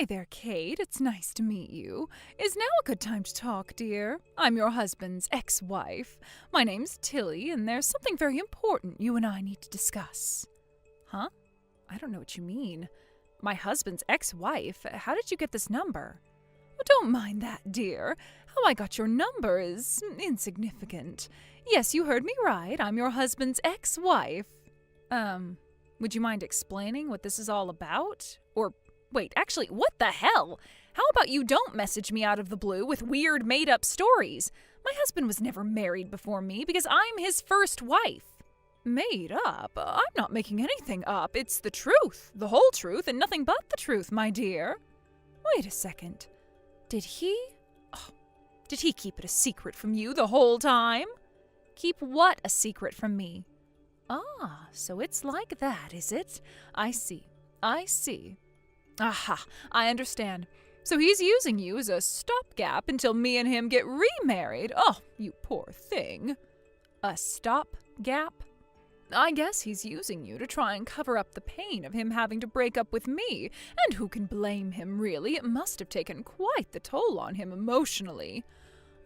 Hi there, Kate. It's nice to meet you. Is now a good time to talk, dear? I'm your husband's ex-wife. My name's Tilly, and there's something very important you and I need to discuss. Huh? I don't know what you mean. My husband's ex-wife? How did you get this number? Oh, don't mind that, dear. How I got your number is insignificant. Yes, you heard me right. I'm your husband's ex-wife. Would you mind explaining what this is all about? Or, wait, actually, what the hell? How about you don't message me out of the blue with weird made-up stories? My husband was never married before me because I'm his first wife. Made up? I'm not making anything up. It's the truth, the whole truth, and nothing but the truth, my dear. Wait a second. Did he keep it a secret from you the whole time? Keep what a secret from me? Ah, so it's like that, is it? I see. Aha, I understand. So he's using you as a stopgap until me and him get remarried. Oh, you poor thing. A stopgap? I guess he's using you to try and cover up the pain of him having to break up with me. And who can blame him, really? It must have taken quite the toll on him emotionally.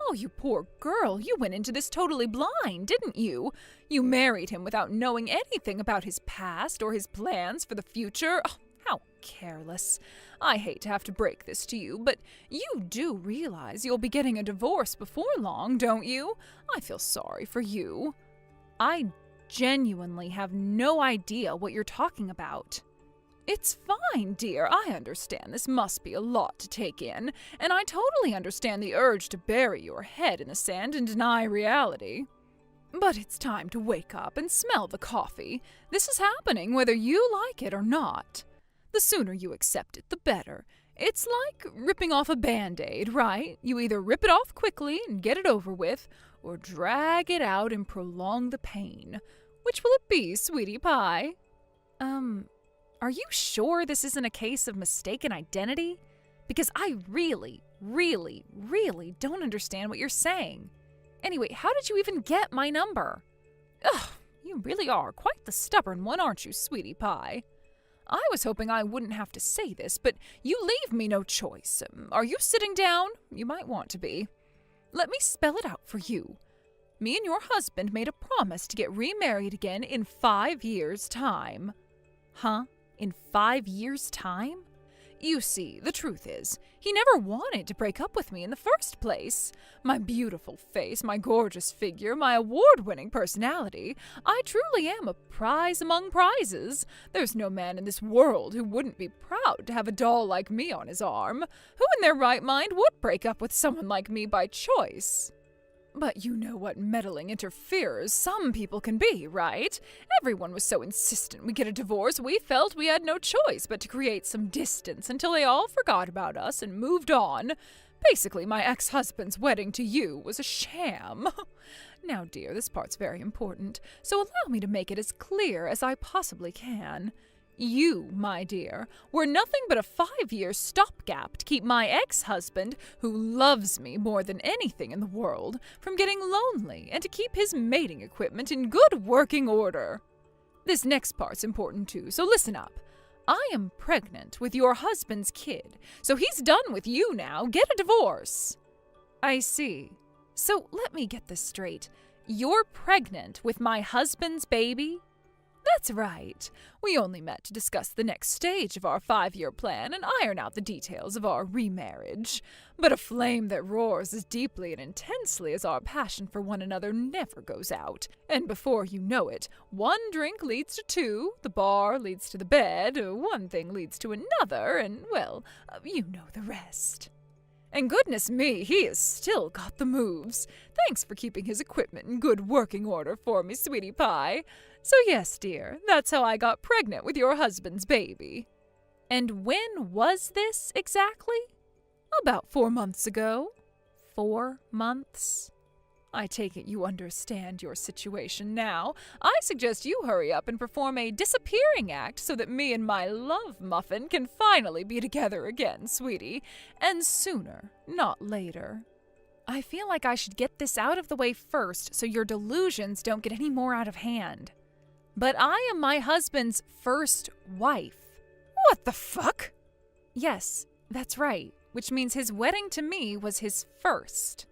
Oh, you poor girl, you went into this totally blind, didn't you? You married him without knowing anything about his past or his plans for the future. Oh, how careless. I hate to have to break this to you, but you do realize you'll be getting a divorce before long, don't you? I feel sorry for you. I genuinely have no idea what you're talking about. It's fine, dear. I understand this must be a lot to take in, and I totally understand the urge to bury your head in the sand and deny reality. But it's time to wake up and smell the coffee. This is happening whether you like it or not. The sooner you accept it, the better. It's like ripping off a Band-Aid, right? You either rip it off quickly and get it over with, or drag it out and prolong the pain. Which will it be, sweetie pie? Are you sure this isn't a case of mistaken identity? Because I really don't understand what you're saying. Anyway, how did you even get my number? Ugh, you really are quite the stubborn one, aren't you, sweetie pie? I was hoping I wouldn't have to say this, but you leave me no choice. Are you sitting down? You might want to be. Let me spell it out for you. Me and your husband made a promise to get remarried again in 5 years' time. Huh? In 5 years' time? You see, the truth is, he never wanted to break up with me in the first place. My beautiful face, my gorgeous figure, my award-winning personality. I truly am a prize among prizes. There's no man in this world who wouldn't be proud to have a doll like me on his arm. Who in their right mind would break up with someone like me by choice? But you know what meddling interferers some people can be, right? Everyone was so insistent we get a divorce, we felt we had no choice but to create some distance until they all forgot about us and moved on. Basically, my ex-husband's wedding to you was a sham. Now, dear, this part's very important, so allow me to make it as clear as I possibly can. You, my dear, were nothing but a 5-year stopgap to keep my ex-husband, who loves me more than anything in the world, from getting lonely and to keep his mating equipment in good working order. This next part's important too, so listen up. I am pregnant with your husband's kid, so he's done with you now. Get a divorce. I see. So let me get this straight. You're pregnant with my husband's baby? That's right. We only met to discuss the next stage of our 5-year plan and iron out the details of our remarriage. But a flame that roars as deeply and intensely as our passion for one another never goes out. And before you know it, one drink leads to 2, the bar leads to the bed, one thing leads to another, and, well, you know the rest. And goodness me, he has still got the moves. Thanks for keeping his equipment in good working order for me, sweetie pie. So yes, dear, that's how I got pregnant with your husband's baby. And when was this exactly? About 4 months ago. 4 months? I take it you understand your situation now. I suggest you hurry up and perform a disappearing act so that me and my love muffin can finally be together again, sweetie. And sooner, not later. I feel like I should get this out of the way first so your delusions don't get any more out of hand. But I am my husband's first wife. What the fuck? Yes, That's right, which means his wedding to me was his first.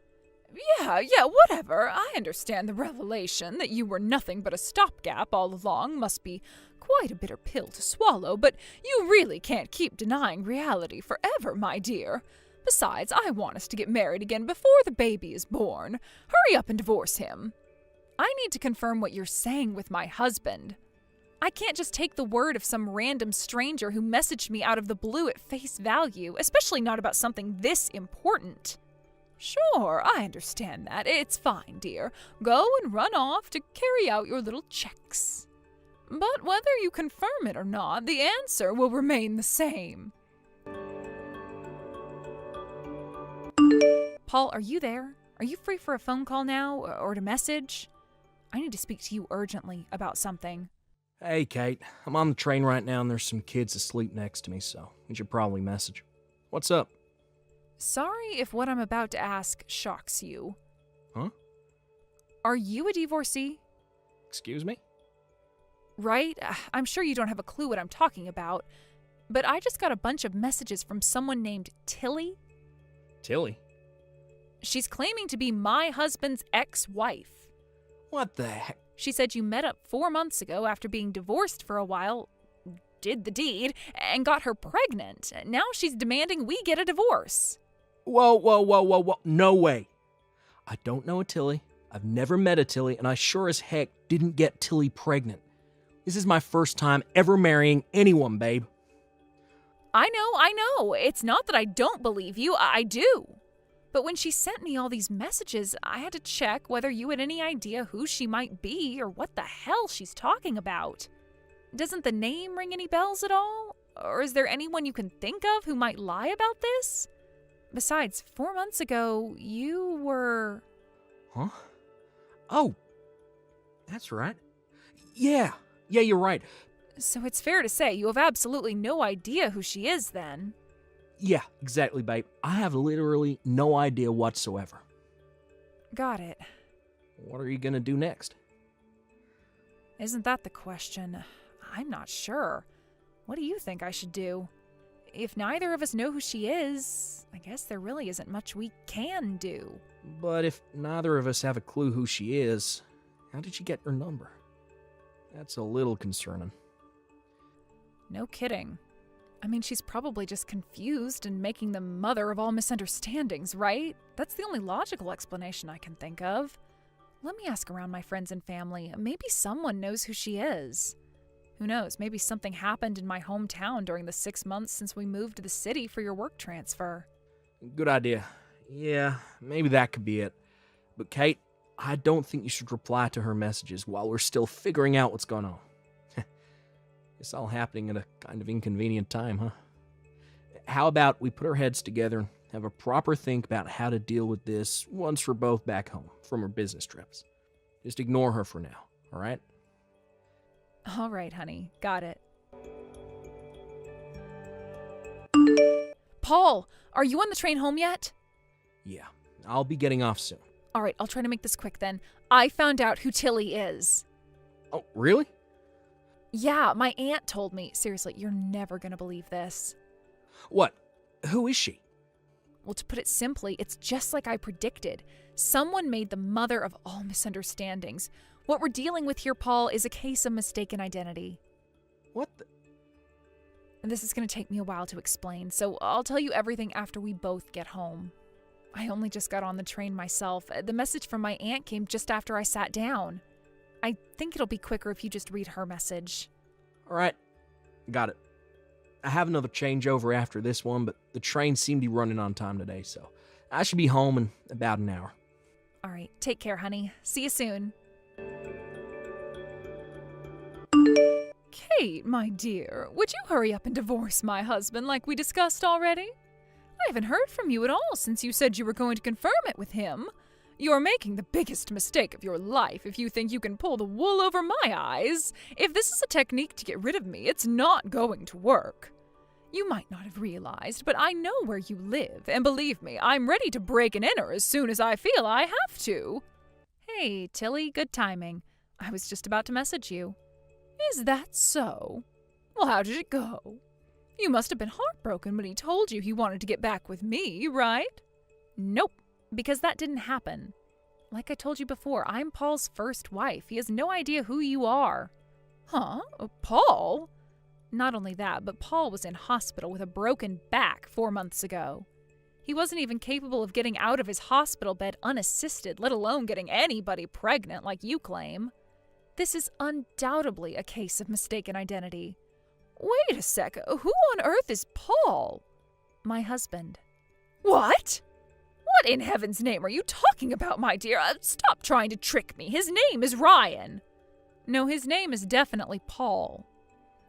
Yeah, whatever. I understand the revelation that you were nothing but a stopgap all along must be quite a bitter pill to swallow, but you really can't keep denying reality forever, my dear. Besides, I want us to get married again before the baby is born. Hurry up and divorce him. I need to confirm what you're saying with my husband. I can't just take the word of some random stranger who messaged me out of the blue at face value, especially not about something this important. Sure, I understand that. It's fine, dear. Go and run off to carry out your little checks. But whether you confirm it or not, the answer will remain the same. Paul, are you there? Are you free for a phone call now, or to message? I need to speak to you urgently about something. Hey, Kate. I'm on the train right now and there's some kids asleep next to me, so you should probably message. What's up? Sorry if what I'm about to ask shocks you. Huh? Are you a divorcee? Excuse me? Right? I'm sure you don't have a clue what I'm talking about, but I just got a bunch of messages from someone named Tilly. Tilly? She's claiming to be my husband's ex-wife. What the heck? She said you met up 4 months ago after being divorced for a while, did the deed, and got her pregnant. Now she's demanding we get a divorce. Whoa. No way. I don't know a Tilly. I've never met a Tilly, and I sure as heck didn't get Tilly pregnant. This is my first time ever marrying anyone, babe. I know. It's not that I don't believe you. I do. But when she sent me all these messages, I had to check whether you had any idea who she might be or what the hell she's talking about. Doesn't the name ring any bells at all? Or is there anyone you can think of who might lie about this? Besides, 4 months ago, you were... Huh? Oh, that's right. Yeah, you're right. So it's fair to say you have absolutely no idea who she is then. Yeah, exactly, babe. I have literally no idea whatsoever. Got it. What are you gonna do next? Isn't that the question? I'm not sure. What do you think I should do? If neither of us know who she is, I guess there really isn't much we can do. But if neither of us have a clue who she is, how did she get your number? That's a little concerning. No kidding. I mean, she's probably just confused and making the mother of all misunderstandings, right? That's the only logical explanation I can think of. Let me ask around my friends and family. Maybe someone knows who she is. Who knows, maybe something happened in my hometown during the 6 months since we moved to the city for your work transfer. Good idea. Yeah, maybe that could be it. But Kate, I don't think you should reply to her messages while we're still figuring out what's going on. It's all happening at a kind of inconvenient time, huh? How about we put our heads together and have a proper think about how to deal with this once we're both back home from our business trips. Just ignore her for now, all right? All right, honey. Got it. Paul, are you on the train home yet? Yeah, I'll be getting off soon. All right, I'll try to make this quick then. I found out who Tilly is. Oh, really? Yeah, my aunt told me. Seriously, you're never gonna believe this. What? Who is she? Well, to put it simply, it's just like I predicted. Someone made the mother of all misunderstandings. What we're dealing with here, Paul, is a case of mistaken identity. What the? This is gonna take me a while to explain, so I'll tell you everything after we both get home. I only just got on the train myself. The message from my aunt came just after I sat down. I think it'll be quicker if you just read her message. All right, got it. I have another changeover after this one, but the train seemed to be running on time today, so I should be home in about an hour. All right, take care, honey. See you soon. Kate, my dear, would you hurry up and divorce my husband like we discussed already? I haven't heard from you at all since you said you were going to confirm it with him. You're making the biggest mistake of your life if you think you can pull the wool over my eyes. If this is a technique to get rid of me, it's not going to work. You might not have realized, but I know where you live, and believe me, I'm ready to break and enter as soon as I feel I have to. Hey, Tilly, good timing. I was just about to message you. Is that so? Well, how did it go? You must have been heartbroken when he told you he wanted to get back with me, right? Nope, because that didn't happen. Like I told you before, I'm Paul's first wife. He has no idea who you are. Huh? Paul? Not only that, but Paul was in hospital with a broken back 4 months ago. He wasn't even capable of getting out of his hospital bed unassisted, let alone getting anybody pregnant like you claim. This is undoubtedly a case of mistaken identity. Wait a sec, who on earth is Paul? My husband. What? What in heaven's name are you talking about, my dear? Stop trying to trick me. His name is Ryan. No, his name is definitely Paul.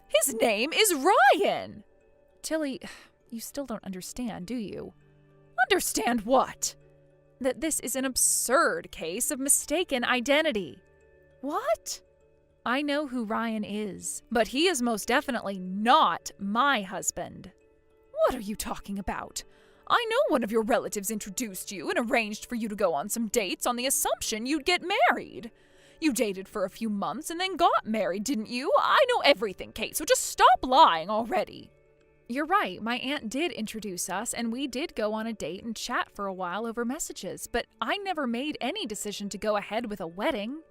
His name is Ryan! Tilly, you still don't understand, do you? Understand what? That this is an absurd case of mistaken identity. What? I know who Ryan is, but he is most definitely not my husband. What are you talking about? I know one of your relatives introduced you and arranged for you to go on some dates on the assumption you'd get married. You dated for a few months and then got married, didn't you? I know everything, Kate, so just stop lying already. You're right, my aunt did introduce us and we did go on a date and chat for a while over messages, but I never made any decision to go ahead with a wedding.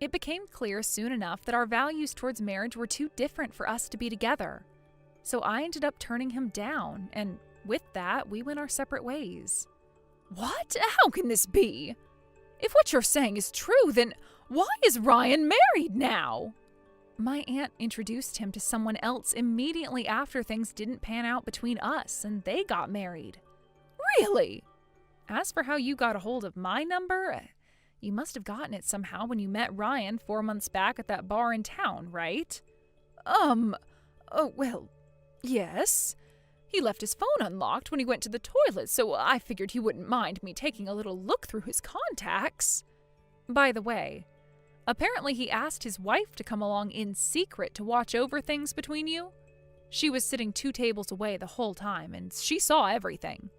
It became clear soon enough that our values towards marriage were too different for us to be together. So I ended up turning him down, and with that, we went our separate ways. What? How can this be? If what you're saying is true, then why is Ryan married now? My aunt introduced him to someone else immediately after things didn't pan out between us, and they got married. Really? As for how you got a hold of my number, you must have gotten it somehow when you met Ryan 4 months back at that bar in town, right? Oh, well, yes. He left his phone unlocked when he went to the toilet, so I figured he wouldn't mind me taking a little look through his contacts. By the way, apparently he asked his wife to come along in secret to watch over things between you. She was sitting 2 tables away the whole time, and she saw everything.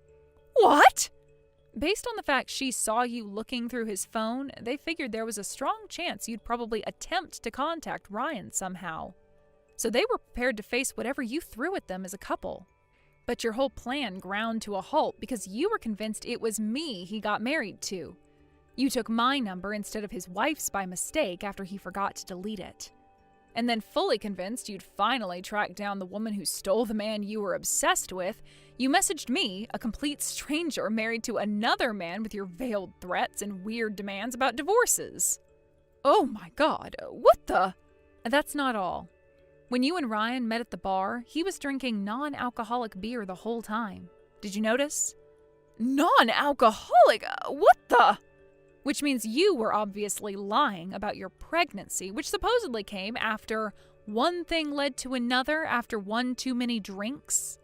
What? Based on the fact she saw you looking through his phone, they figured there was a strong chance you'd probably attempt to contact Ryan somehow. So they were prepared to face whatever you threw at them as a couple. But your whole plan ground to a halt because you were convinced it was me he got married to. You took my number instead of his wife's by mistake after he forgot to delete it. And then fully convinced you'd finally tracked down the woman who stole the man you were obsessed with, you messaged me, a complete stranger married to another man with your veiled threats and weird demands about divorces. Oh my God, what the? That's not all. When you and Ryan met at the bar, he was drinking non-alcoholic beer the whole time. Did you notice? Non-alcoholic? What the? Which means you were obviously lying about your pregnancy, which supposedly came after one thing led to another after one too many drinks.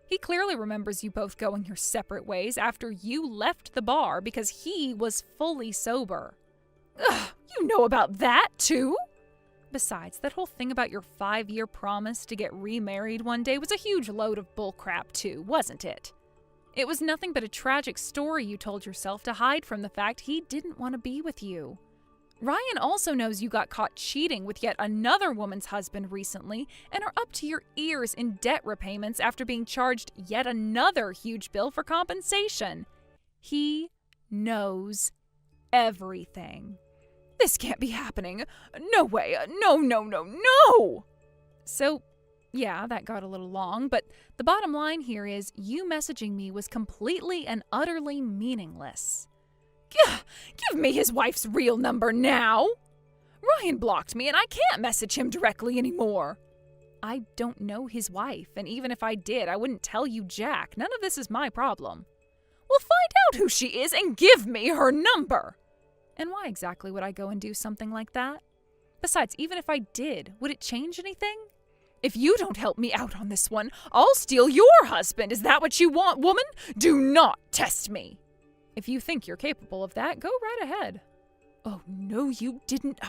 He clearly remembers you both going your separate ways after you left the bar because he was fully sober. Ugh, you know about that too? Besides, that whole thing about your 5-year promise to get remarried one day was a huge load of bullcrap too, wasn't it? It was nothing but a tragic story you told yourself to hide from the fact he didn't want to be with you. Ryan also knows you got caught cheating with yet another woman's husband recently and are up to your ears in debt repayments after being charged yet another huge bill for compensation. He knows everything. This can't be happening. No way. No. So, yeah, that got a little long, but the bottom line here is you messaging me was completely and utterly meaningless. Give me his wife's real number now. Ryan blocked me and I can't message him directly anymore. I don't know his wife, and even if I did, I wouldn't tell you jack. None of this is my problem. Well, find out who she is and give me her number. And why exactly would I go and do something like that? Besides, even if I did, would it change anything? If you don't help me out on this one, I'll steal your husband. Is that what you want, woman? Do not test me. If you think you're capable of that, go right ahead. Oh, no, you didn't.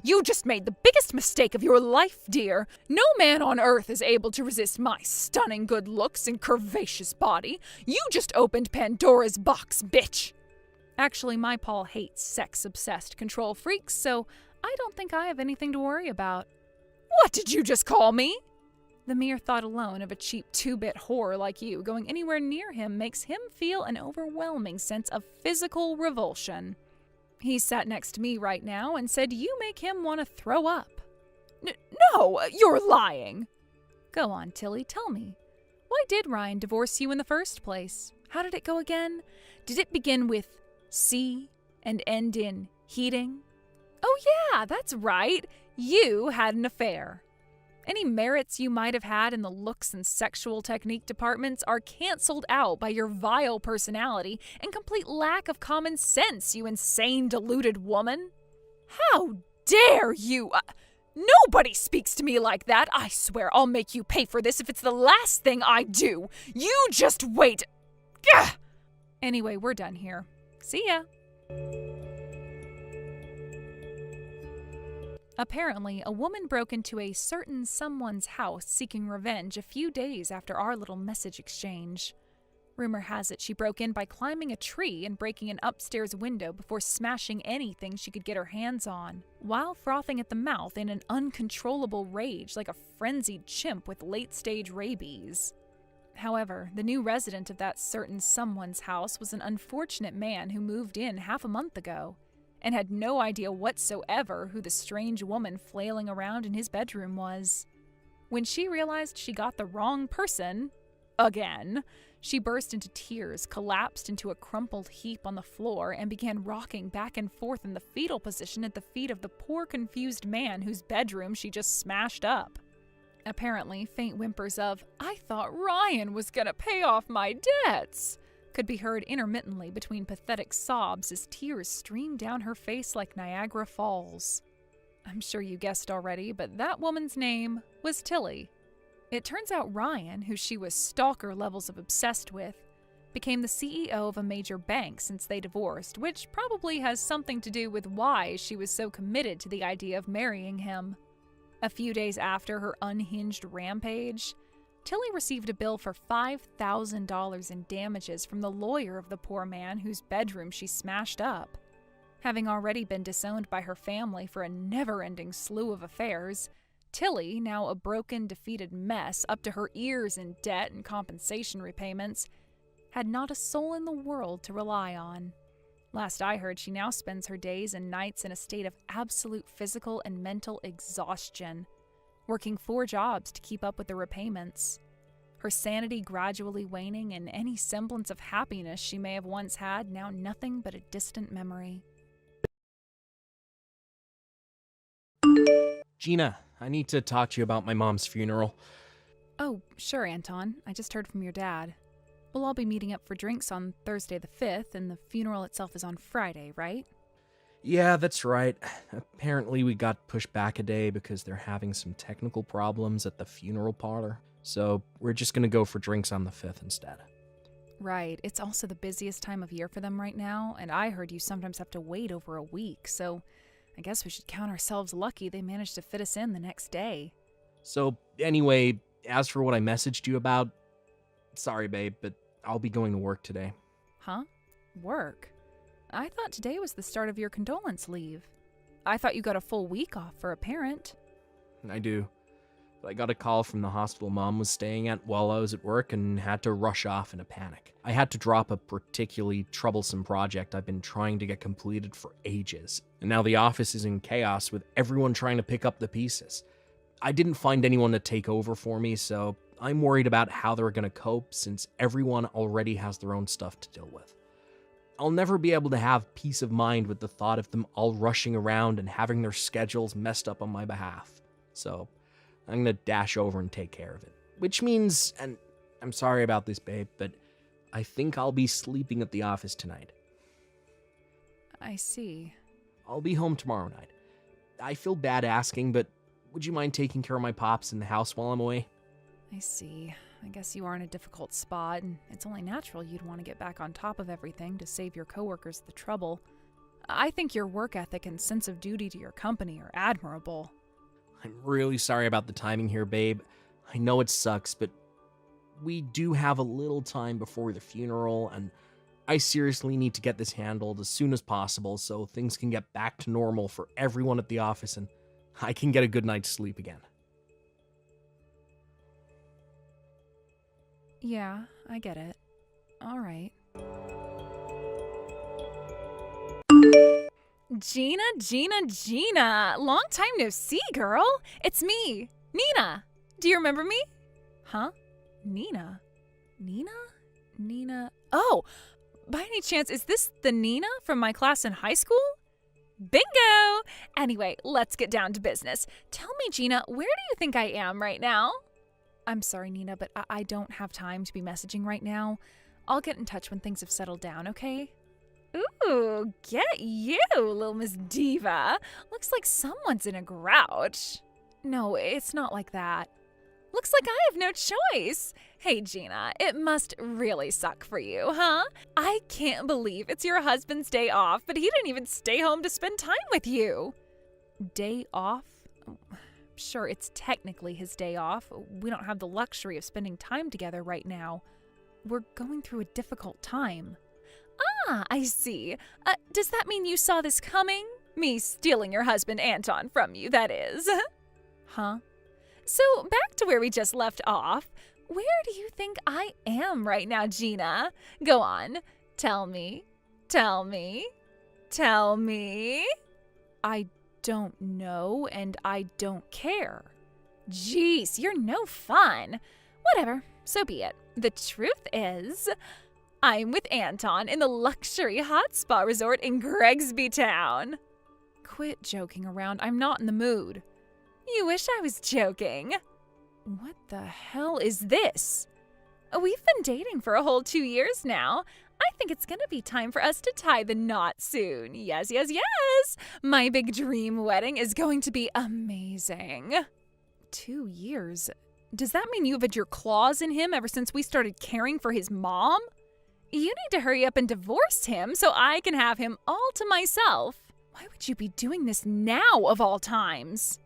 You just made the biggest mistake of your life, dear. No man on earth is able to resist my stunning good looks and curvaceous body. You just opened Pandora's box, bitch. Actually, my Paul hates sex-obsessed control freaks, so I don't think I have anything to worry about. What did you just call me? The mere thought alone of a cheap 2-bit whore like you going anywhere near him makes him feel an overwhelming sense of physical revulsion. He sat next to me right now and said you make him want to throw up. No, you're lying. Go on, Tilly, tell me. Why did Ryan divorce you in the first place? How did it go again? Did it begin with C and end in heating? Oh yeah, that's right. You had an affair. Any merits you might have had in the looks and sexual technique departments are canceled out by your vile personality and complete lack of common sense, you insane, deluded woman. How dare you? Nobody speaks to me like that. I swear I'll make you pay for this if it's the last thing I do. You just wait. Gah! Anyway, we're done here. See ya. Apparently, a woman broke into a certain someone's house seeking revenge a few days after our little message exchange. Rumor has it she broke in by climbing a tree and breaking an upstairs window before smashing anything she could get her hands on, while frothing at the mouth in an uncontrollable rage like a frenzied chimp with late-stage rabies. However, the new resident of that certain someone's house was an unfortunate man who moved in half a month ago, and had no idea whatsoever who the strange woman flailing around in his bedroom was. When she realized she got the wrong person, again, she burst into tears, collapsed into a crumpled heap on the floor, and began rocking back and forth in the fetal position at the feet of the poor confused man whose bedroom she just smashed up. Apparently, faint whimpers of, "I thought Ryan was gonna pay off my debts," could be heard intermittently between pathetic sobs as tears streamed down her face like Niagara Falls. I'm sure you guessed already, but that woman's name was Tilly. It turns out Ryan, who she was stalker levels of obsessed with, became the CEO of a major bank since they divorced, which probably has something to do with why she was so committed to the idea of marrying him. A few days after her unhinged rampage, Tilly received a bill for $5,000 in damages from the lawyer of the poor man whose bedroom she smashed up. Having already been disowned by her family for a never-ending slew of affairs, Tilly, now a broken, defeated mess up to her ears in debt and compensation repayments, had not a soul in the world to rely on. Last I heard, she now spends her days and nights in a state of absolute physical and mental exhaustion, working 4 jobs to keep up with the repayments. Her sanity gradually waning, and any semblance of happiness she may have once had now nothing but a distant memory. Gina, I need to talk to you about my mom's funeral. Oh, sure, Anton. I just heard from your dad. We'll all be meeting up for drinks on Thursday the 5th, and the funeral itself is on Friday, right? Yeah, that's right. Apparently we got pushed back a day because they're having some technical problems at the funeral parlor. So we're just gonna go for drinks on the 5th instead. Right. It's also the busiest time of year for them right now, and I heard you sometimes have to wait over a week, so I guess we should count ourselves lucky they managed to fit us in the next day. So anyway, as for what I messaged you about, sorry babe, but I'll be going to work today. Huh? Work? I thought today was the start of your condolence leave. I thought you got a full week off for a parent. I do. But I got a call from the hospital Mom was staying at while I was at work and had to rush off in a panic. I had to drop a particularly troublesome project I've been trying to get completed for ages. And now the office is in chaos with everyone trying to pick up the pieces. I didn't find anyone to take over for me, so I'm worried about how they're going to cope since everyone already has their own stuff to deal with. I'll never be able to have peace of mind with the thought of them all rushing around and having their schedules messed up on my behalf. So I'm going to dash over and take care of it. Which means, and I'm sorry about this, babe, but I think I'll be sleeping at the office tonight. I see. I'll be home tomorrow night. I feel bad asking, but would you mind taking care of my pops in the house while I'm away? I see. I guess you are in a difficult spot, and it's only natural you'd want to get back on top of everything to save your coworkers the trouble. I think your work ethic and sense of duty to your company are admirable. I'm really sorry about the timing here, babe. I know it sucks, but we do have a little time before the funeral, and I seriously need to get this handled as soon as possible so things can get back to normal for everyone at the office and I can get a good night's sleep again. Yeah, I get it. All right. Gina. Long time no see, girl. It's me, Nina. Do you remember me? Huh? Nina? Nina? Oh, by any chance, is this the Nina from my class in high school? Bingo! Anyway, let's get down to business. Tell me, Gina, where do you think I am right now? I'm sorry, Nina, but I don't have time to be messaging right now. I'll get in touch when things have settled down, okay? Ooh, get you, little Miss Diva. Looks like someone's in a grouch. No, it's not like that. Looks like I have no choice. Hey, Gina, it must really suck for you, huh? I can't believe it's your husband's day off, but he didn't even stay home to spend time with you. Day off? Sure, it's technically his day off. We don't have the luxury of spending time together right now. We're going through a difficult time. Ah, I see. Does that mean you saw this coming? Me stealing your husband Anton from you, that is. Huh? So, back to where we just left off. Where do you think I am right now, Gina? Go on. Tell me. I don't know, and I don't care. Jeez, you're no fun. Whatever, so be it. The truth is, I'm with Anton in the luxury hot spa resort in Gregsby Town. Quit joking around. I'm not in the mood. You wish I was joking. What the hell is this? We've been dating for a whole 2 years now. I think it's gonna be time for us to tie the knot soon. Yes. My big dream wedding is going to be amazing. 2 years? Does that mean you've had your claws in him ever since we started caring for his mom? You need to hurry up and divorce him so I can have him all to myself. Why would you be doing this now of all times?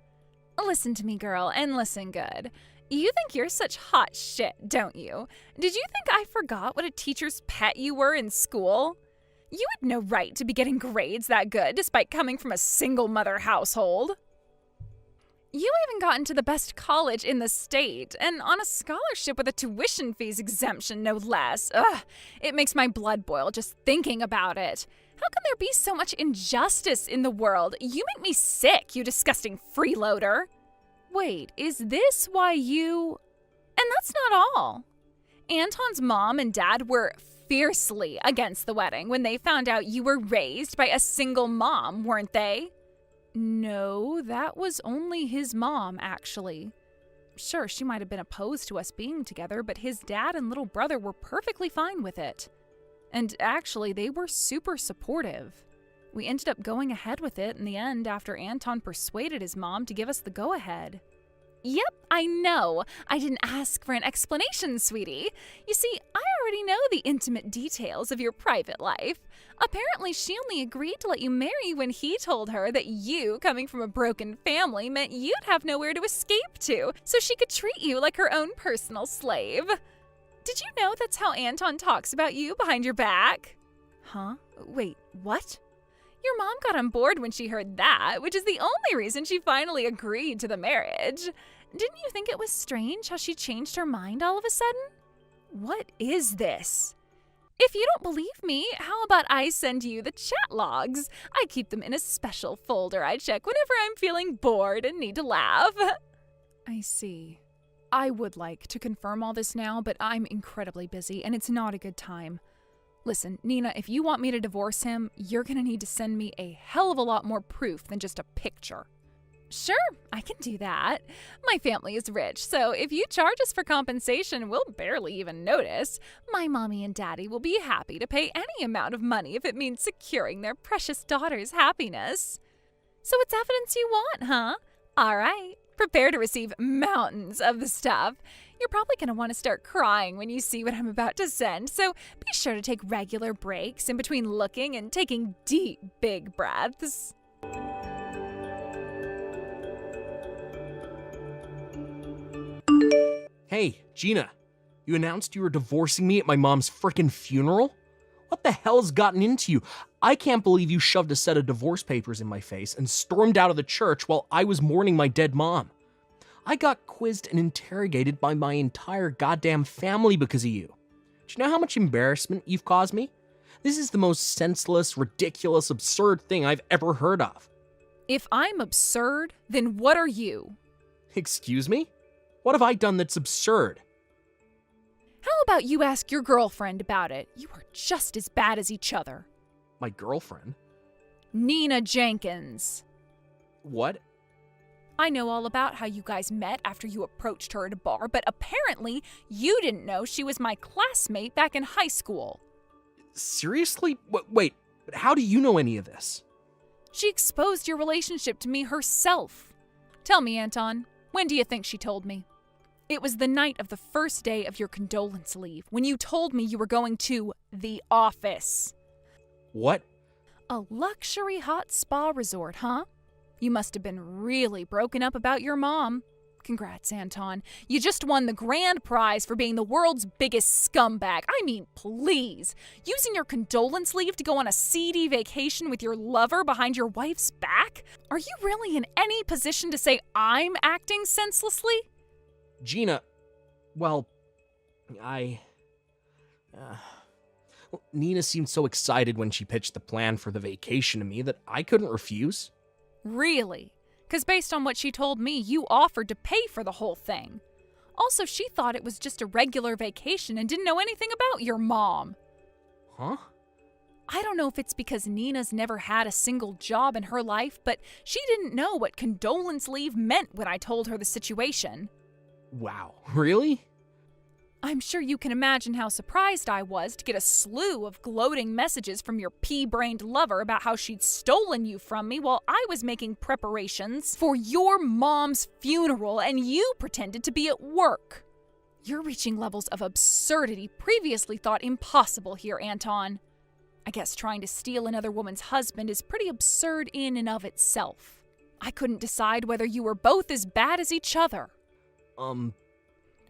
Listen to me, girl, and listen good. You think you're such hot shit, don't you? Did you think I forgot what a teacher's pet you were in school? You had no right to be getting grades that good despite coming from a single mother household. You even got into the best college in the state, and on a scholarship with a tuition fees exemption, no less. Ugh, it makes my blood boil just thinking about it. How can there be so much injustice in the world? You make me sick, you disgusting freeloader. Wait, is this why you... And that's not all. Anton's mom and dad were fiercely against the wedding when they found out you were raised by a single mom, weren't they? No, that was only his mom, actually. Sure, she might have been opposed to us being together, but his dad and little brother were perfectly fine with it. And actually, they were super supportive. We ended up going ahead with it in the end after Anton persuaded his mom to give us the go-ahead. Yep, I know. I didn't ask for an explanation, sweetie. You see, I already know the intimate details of your private life. Apparently, she only agreed to let you marry when he told her that you, coming from a broken family, meant you'd have nowhere to escape to, so she could treat you like her own personal slave. Did you know that's how Anton talks about you behind your back? Huh? Wait, what? Your mom got on board when she heard that, which is the only reason she finally agreed to the marriage. Didn't you think it was strange how she changed her mind all of a sudden? What is this? If you don't believe me, how about I send you the chat logs? I keep them in a special folder I check whenever I'm feeling bored and need to laugh. I see. I would like to confirm all this now, but I'm incredibly busy and it's not a good time. Listen, Nina, if you want me to divorce him, you're gonna need to send me a hell of a lot more proof than just a picture. Sure, I can do that. My family is rich, so if you charge us for compensation, we'll barely even notice. My mommy and daddy will be happy to pay any amount of money if it means securing their precious daughter's happiness. So it's evidence you want, huh? All right, prepare to receive mountains of the stuff. You're probably going to want to start crying when you see what I'm about to send, so be sure to take regular breaks in between looking and taking deep, big breaths. Hey, Gina, you announced you were divorcing me at my mom's frickin' funeral? What the hell's gotten into you? I can't believe you shoved a set of divorce papers in my face and stormed out of the church while I was mourning my dead mom. I got quizzed and interrogated by my entire goddamn family because of you. Do you know how much embarrassment you've caused me? This is the most senseless, ridiculous, absurd thing I've ever heard of. If I'm absurd, then what are you? Excuse me? What have I done that's absurd? How about you ask your girlfriend about it? You are just as bad as each other. My girlfriend? Nina Jenkins. What? I know all about how you guys met after you approached her at a bar, but apparently you didn't know she was my classmate back in high school. Seriously? Wait, but how do you know any of this? She exposed your relationship to me herself. Tell me, Anton, when do you think she told me? It was the night of the first day of your condolence leave, when you told me you were going to the office. What? A luxury hot spa resort, huh? You must have been really broken up about your mom. Congrats, Anton. You just won the grand prize for being the world's biggest scumbag. I mean, please. Using your condolence leave to go on a seedy vacation with your lover behind your wife's back? Are you really in any position to say I'm acting senselessly? Gina, well, Nina seemed so excited when she pitched the plan for the vacation to me that I couldn't refuse. Really? Because based on what she told me, you offered to pay for the whole thing. Also, she thought it was just a regular vacation and didn't know anything about your mom. Huh? I don't know if it's because Nina's never had a single job in her life, but she didn't know what condolence leave meant when I told her the situation. Wow, really? I'm sure you can imagine how surprised I was to get a slew of gloating messages from your pea-brained lover about how she'd stolen you from me while I was making preparations for your mom's funeral and you pretended to be at work. You're reaching levels of absurdity previously thought impossible here, Anton. I guess trying to steal another woman's husband is pretty absurd in and of itself. I couldn't decide whether you were both as bad as each other.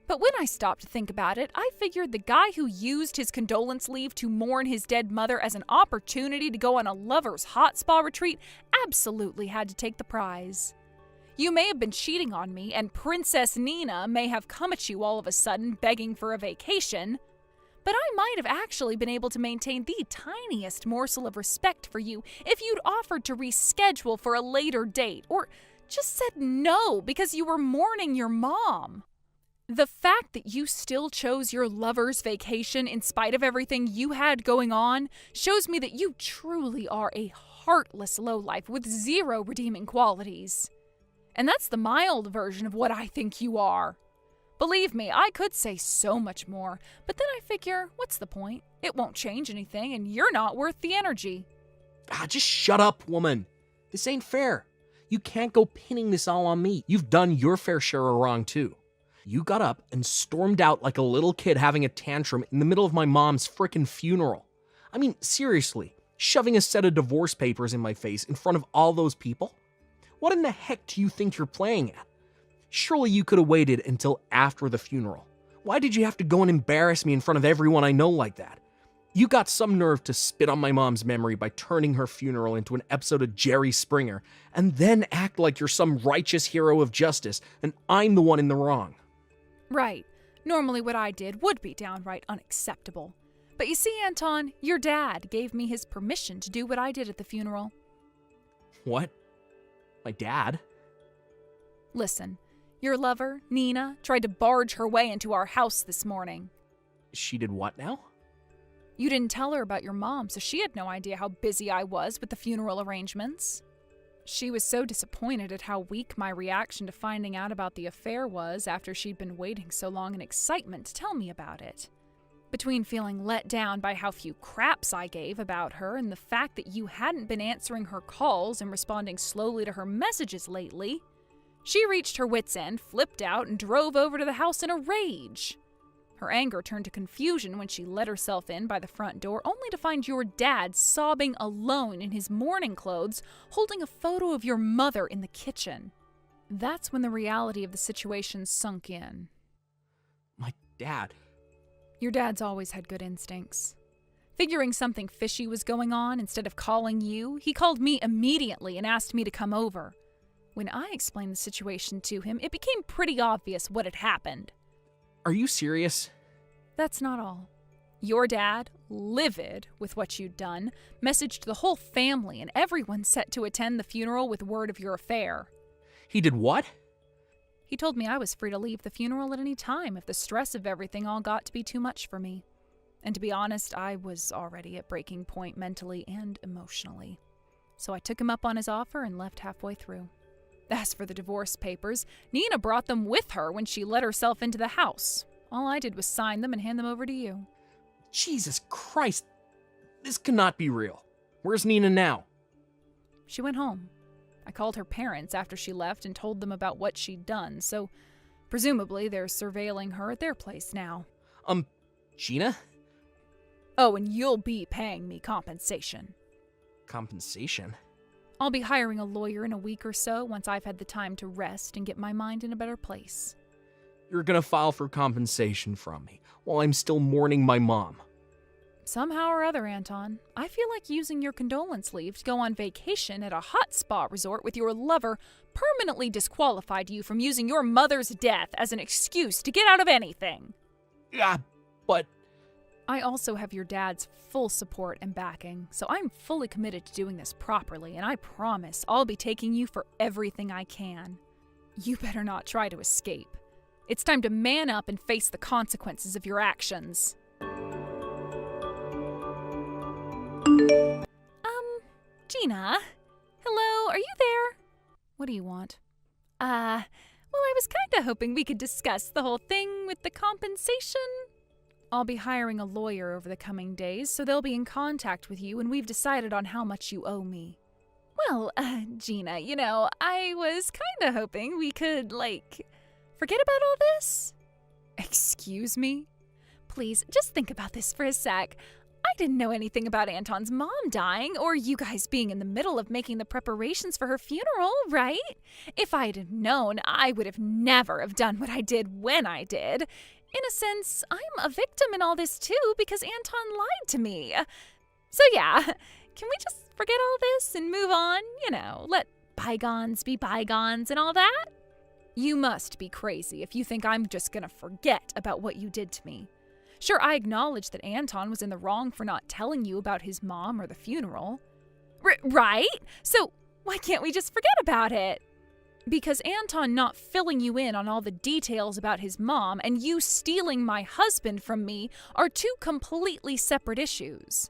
But when I stopped to think about it, I figured the guy who used his condolence leave to mourn his dead mother as an opportunity to go on a lover's hot spa retreat absolutely had to take the prize. You may have been cheating on me, and Princess Nina may have come at you all of a sudden begging for a vacation, but I might have actually been able to maintain the tiniest morsel of respect for you if you'd offered to reschedule for a later date, or just said no because you were mourning your mom. The fact that you still chose your lover's vacation in spite of everything you had going on shows me that you truly are a heartless lowlife with zero redeeming qualities. And that's the mild version of what I think you are. Believe me, I could say so much more, but then I figure, what's the point? It won't change anything, and you're not worth the energy. Just shut up, woman. This ain't fair. You can't go pinning this all on me. You've done your fair share of wrong, too. You got up and stormed out like a little kid having a tantrum in the middle of my mom's frickin' funeral. I mean, seriously, shoving a set of divorce papers in my face in front of all those people? What in the heck do you think you're playing at? Surely you could have waited until after the funeral. Why did you have to go and embarrass me in front of everyone I know like that? You got some nerve to spit on my mom's memory by turning her funeral into an episode of Jerry Springer, and then act like you're some righteous hero of justice, and I'm the one in the wrong. Right. Normally what I did would be downright unacceptable. But you see, Anton, your dad gave me his permission to do what I did at the funeral. What? My dad? Listen, your lover, Nina, tried to barge her way into our house this morning. She did what now? You didn't tell her about your mom, so she had no idea how busy I was with the funeral arrangements. She was so disappointed at how weak my reaction to finding out about the affair was after she'd been waiting so long in excitement to tell me about it. Between feeling let down by how few craps I gave about her and the fact that you hadn't been answering her calls and responding slowly to her messages lately, she reached her wits' end, flipped out, and drove over to the house in a rage. Her anger turned to confusion when she let herself in by the front door, only to find your dad sobbing alone in his mourning clothes, holding a photo of your mother in the kitchen. That's when the reality of the situation sunk in. My dad? Your dad's always had good instincts. Figuring something fishy was going on, instead of calling you, he called me immediately and asked me to come over. When I explained the situation to him, it became pretty obvious what had happened. Are you serious? That's not all. Your dad, livid with what you'd done, messaged the whole family and everyone set to attend the funeral with word of your affair. He did what? He told me I was free to leave the funeral at any time if the stress of everything all got to be too much for me. And to be honest, I was already at breaking point mentally and emotionally. So I took him up on his offer and left halfway through. As for the divorce papers, Nina brought them with her when she let herself into the house. All I did was sign them and hand them over to you. Jesus Christ. This cannot be real. Where's Nina now? She went home. I called her parents after she left and told them about what she'd done, so presumably they're surveilling her at their place now. Gina? Oh, and you'll be paying me compensation. Compensation? I'll be hiring a lawyer in a week or so once I've had the time to rest and get my mind in a better place. You're gonna file for compensation from me while I'm still mourning my mom. Somehow or other, Anton, I feel like using your condolence leave to go on vacation at a hot spa resort with your lover permanently disqualified you from using your mother's death as an excuse to get out of anything. Yeah, but... I also have your dad's full support and backing, so I'm fully committed to doing this properly, and I promise I'll be taking you for everything I can. You better not try to escape. It's time to man up and face the consequences of your actions. Gina? Hello, are you there? What do you want? Well, I was kinda hoping we could discuss the whole thing with the compensation. I'll be hiring a lawyer over the coming days, so they'll be in contact with you when we've decided on how much you owe me. Well, Gina, I was kinda hoping we could, forget about all this. Excuse me? Please, just think about this for a sec. I didn't know anything about Anton's mom dying or you guys being in the middle of making the preparations for her funeral, right? If I had known, I would have never have done what I did when I did. In a sense, I'm a victim in all this too because Anton lied to me. So yeah, can we just forget all this and move on? Let bygones be bygones and all that? You must be crazy if you think I'm just gonna forget about what you did to me. Sure, I acknowledge that Anton was in the wrong for not telling you about his mom or the funeral. Right? So why can't we just forget about it? Because Anton not filling you in on all the details about his mom and you stealing my husband from me are two completely separate issues.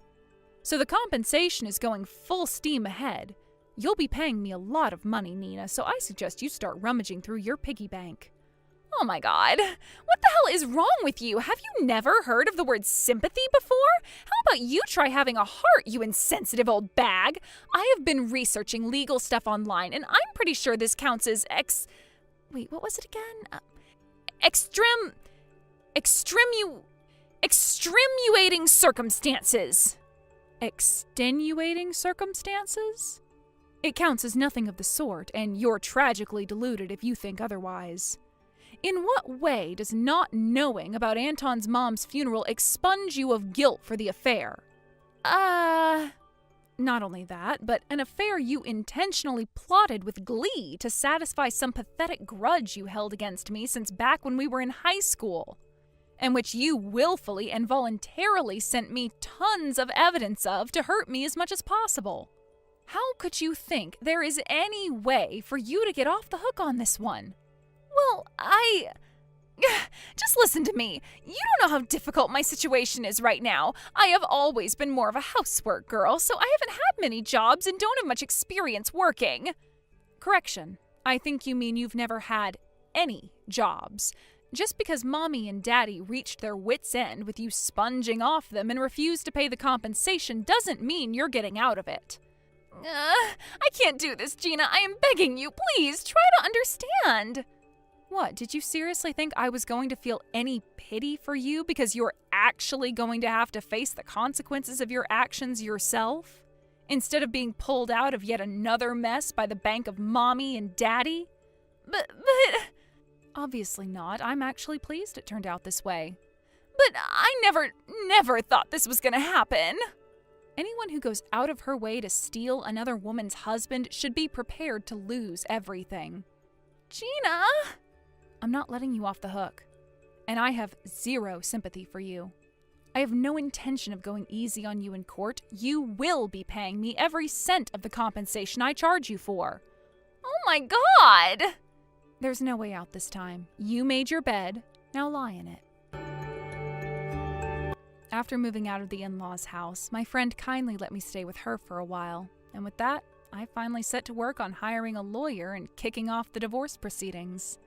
So the compensation is going full steam ahead. You'll be paying me a lot of money, Nina, so I suggest you start rummaging through your piggy bank. Oh my god, what the hell is wrong with you? Have you never heard of the word sympathy before? How about you try having a heart, you insensitive old bag? I have been researching legal stuff online, and I'm pretty sure this counts as what was it again? Extenuating circumstances. Extenuating circumstances? It counts as nothing of the sort, and you're tragically deluded if you think otherwise. In what way does not knowing about Anton's mom's funeral expunge you of guilt for the affair? Not only that, but an affair you intentionally plotted with glee to satisfy some pathetic grudge you held against me since back when we were in high school, and which you willfully and voluntarily sent me tons of evidence of to hurt me as much as possible. How could you think there is any way for you to get off the hook on this one? Well, just listen to me. You don't know how difficult my situation is right now. I have always been more of a housework girl, so I haven't had many jobs and don't have much experience working. Correction. I think you mean you've never had any jobs. Just because Mommy and Daddy reached their wits' end with you sponging off them and refused to pay the compensation doesn't mean you're getting out of it. I can't do this, Gina. I am begging you. Please, try to understand. What, did you seriously think I was going to feel any pity for you because you're actually going to have to face the consequences of your actions yourself? Instead of being pulled out of yet another mess by the bank of Mommy and Daddy? But... Obviously not. I'm actually pleased it turned out this way. But I never thought this was gonna happen. Anyone who goes out of her way to steal another woman's husband should be prepared to lose everything. Gina! I'm not letting you off the hook. And I have zero sympathy for you. I have no intention of going easy on you in court. You will be paying me every cent of the compensation I charge you for. Oh my God! There's no way out this time. You made your bed. Now lie in it. After moving out of the in-laws' house, my friend kindly let me stay with her for a while. And with that, I finally set to work on hiring a lawyer and kicking off the divorce proceedings.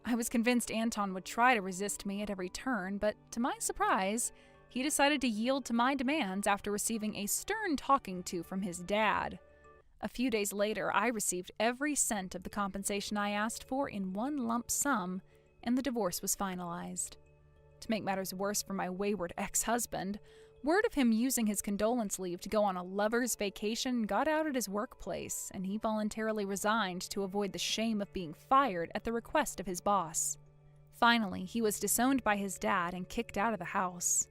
I was convinced Anton would try to resist me at every turn, but to my surprise, he decided to yield to my demands after receiving a stern talking to from his dad. A few days later, I received every cent of the compensation I asked for in one lump sum, and the divorce was finalized. To make matters worse for my wayward ex-husband, word of him using his condolence leave to go on a lover's vacation got out at his workplace, and he voluntarily resigned to avoid the shame of being fired at the request of his boss. Finally, he was disowned by his dad and kicked out of the house.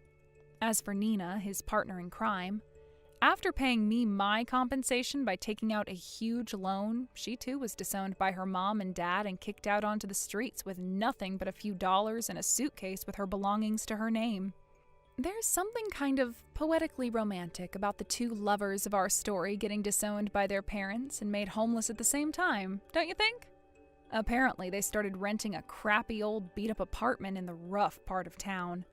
As for Nina, his partner in crime, after paying me my compensation by taking out a huge loan, she too was disowned by her mom and dad and kicked out onto the streets with nothing but a few dollars and a suitcase with her belongings to her name. There's something kind of poetically romantic about the two lovers of our story getting disowned by their parents and made homeless at the same time, don't you think? Apparently, they started renting a crappy old beat-up apartment in the rough part of town,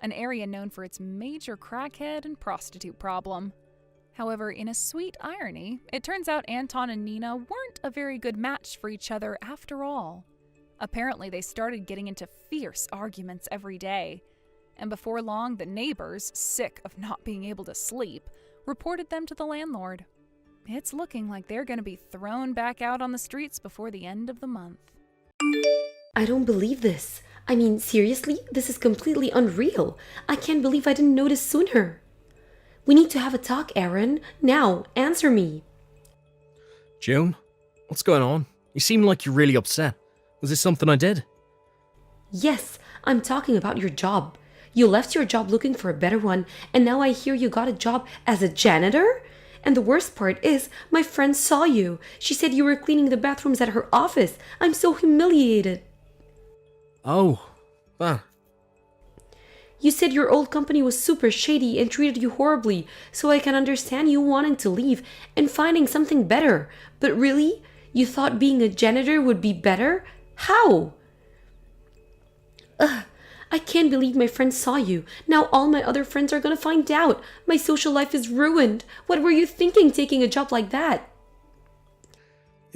an area known for its major crackhead and prostitute problem. However, in a sweet irony, it turns out Anton and Nina weren't a very good match for each other after all. Apparently, they started getting into fierce arguments every day, and before long, the neighbors, sick of not being able to sleep, reported them to the landlord. It's looking like they're going to be thrown back out on the streets before the end of the month. I don't believe this. I mean, seriously? This is completely unreal. I can't believe I didn't notice sooner. We need to have a talk, Aaron. Now, answer me. June, what's going on? You seem like you're really upset. Was this something I did? Yes, I'm talking about your job. You left your job looking for a better one, and now I hear you got a job as a janitor? And the worst part is, my friend saw you. She said you were cleaning the bathrooms at her office. I'm so humiliated. Oh, that. You said your old company was super shady and treated you horribly, so I can understand you wanting to leave and finding something better. But really? You thought being a janitor would be better? How? Ugh, I can't believe my friend saw you. Now all my other friends are gonna find out. My social life is ruined. What were you thinking taking a job like that?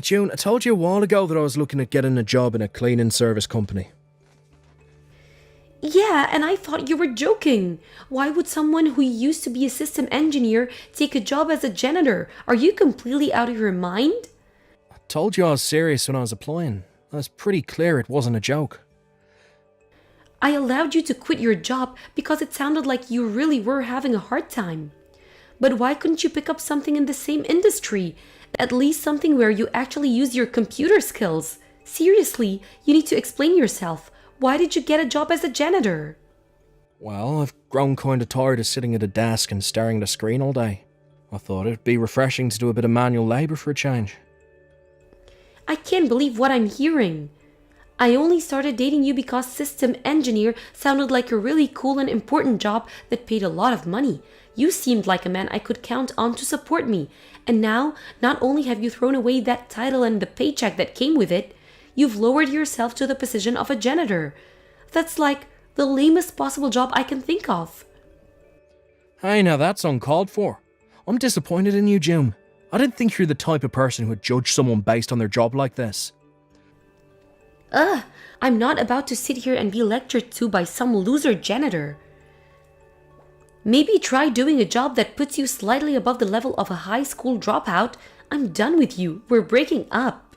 June, I told you a while ago that I was looking at getting a job in a cleaning service company. Yeah, and I thought you were joking. Why would someone who used to be a system engineer take a job as a janitor? Are you completely out of your mind? I told you I was serious when I was applying. I was pretty clear it wasn't a joke. I allowed you to quit your job because it sounded like you really were having a hard time. But why couldn't you pick up something in the same industry? At least something where you actually use your computer skills. Seriously, you need to explain yourself. Why did you get a job as a janitor? Well, I've grown kind of tired of sitting at a desk and staring at a screen all day. I thought it'd be refreshing to do a bit of manual labour for a change. I can't believe what I'm hearing. I only started dating you because system engineer sounded like a really cool and important job that paid a lot of money. You seemed like a man I could count on to support me. And now, not only have you thrown away that title and the paycheck that came with it, you've lowered yourself to the position of a janitor. That's like the lamest possible job I can think of. Hey, now that's uncalled for. I'm disappointed in you, June. I didn't think you're the type of person who would judge someone based on their job like this. I'm not about to sit here and be lectured to by some loser janitor. Maybe try doing a job that puts you slightly above the level of a high school dropout. I'm done with you. We're breaking up.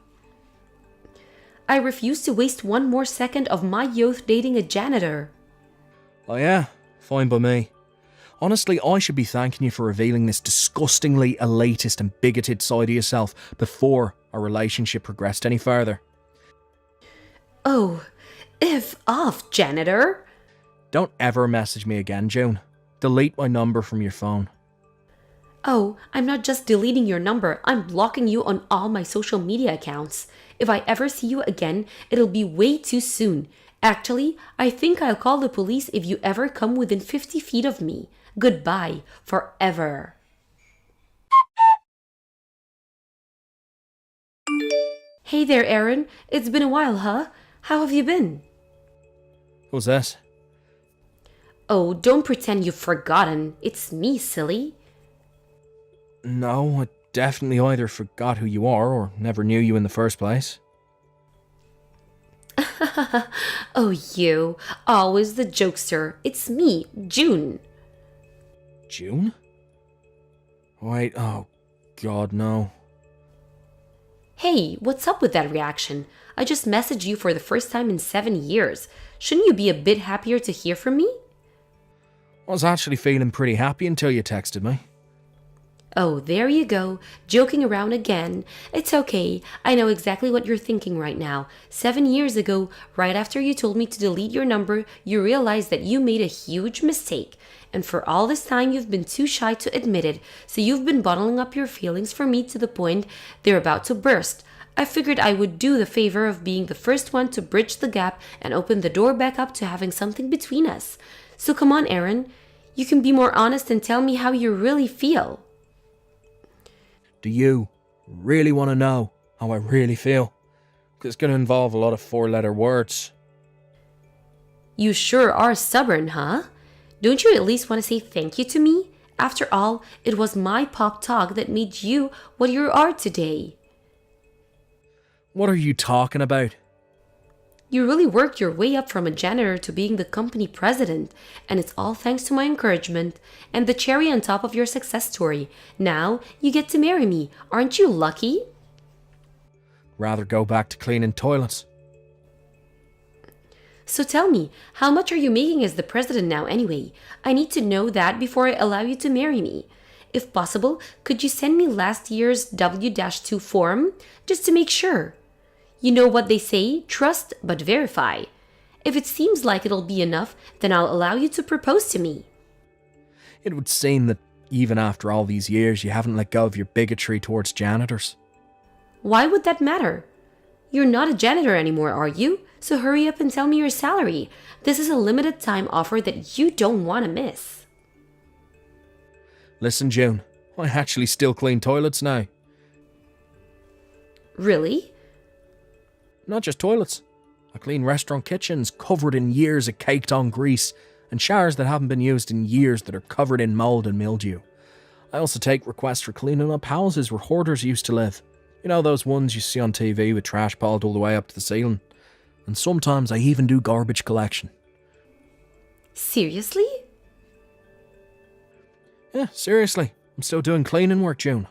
I refuse to waste one more second of my youth dating a janitor. Oh yeah, fine by me. Honestly, I should be thanking you for revealing this disgustingly elitist and bigoted side of yourself before our relationship progressed any further. Oh, F off, janitor. Don't ever message me again, June. Delete my number from your phone. Oh, I'm not just deleting your number, I'm blocking you on all my social media accounts. If I ever see you again, it'll be way too soon. Actually, I think I'll call the police if you ever come within 50 feet of me. Goodbye, forever. Hey there, Aaron. It's been a while, huh? How have you been? Who's that? Oh, don't pretend you've forgotten. It's me, silly. No, I definitely either forgot who you are or never knew you in the first place. Oh, you. Always the jokester. It's me, June. June? Wait, oh, God, no. Hey, what's up with that reaction? I just messaged you for the first time in 7 years. Shouldn't you be a bit happier to hear from me? I was actually feeling pretty happy until you texted me. Oh, there you go, joking around again. It's okay, I know exactly what you're thinking right now. 7 years ago, right after you told me to delete your number, you realized that you made a huge mistake. And for all this time, you've been too shy to admit it, so you've been bottling up your feelings for me to the point they're about to burst. I figured I would do the favor of being the first one to bridge the gap and open the door back up to having something between us. So come on, Aaron, you can be more honest and tell me how you really feel. Do you really want to know how I really feel? Because it's going to involve a lot of four-letter words. You sure are stubborn, huh? Don't you at least want to say thank you to me? After all, it was my pop talk that made you what you are today. What are you talking about? You really worked your way up from a janitor to being the company president, and it's all thanks to my encouragement and the cherry on top of your success story. Now you get to marry me. Aren't you lucky? Rather go back to cleaning toilets. So tell me, how much are you making as the president now anyway? I need to know that before I allow you to marry me. If possible, could you send me last year's W-2 form just to make sure? You know what they say, trust but verify. If it seems like it'll be enough, then I'll allow you to propose to me. It would seem that even after all these years, you haven't let go of your bigotry towards janitors. Why would that matter? You're not a janitor anymore, are you? So hurry up and tell me your salary. This is a limited time offer that you don't want to miss. Listen, June, I actually still clean toilets now. Really? Not just toilets. I clean restaurant kitchens covered in years of caked-on grease and showers that haven't been used in years that are covered in mould and mildew. I also take requests for cleaning up houses where hoarders used to live. You know those ones you see on TV with trash piled all the way up to the ceiling? And sometimes I even do garbage collection. Seriously? Yeah, seriously. I'm still doing cleaning work, June.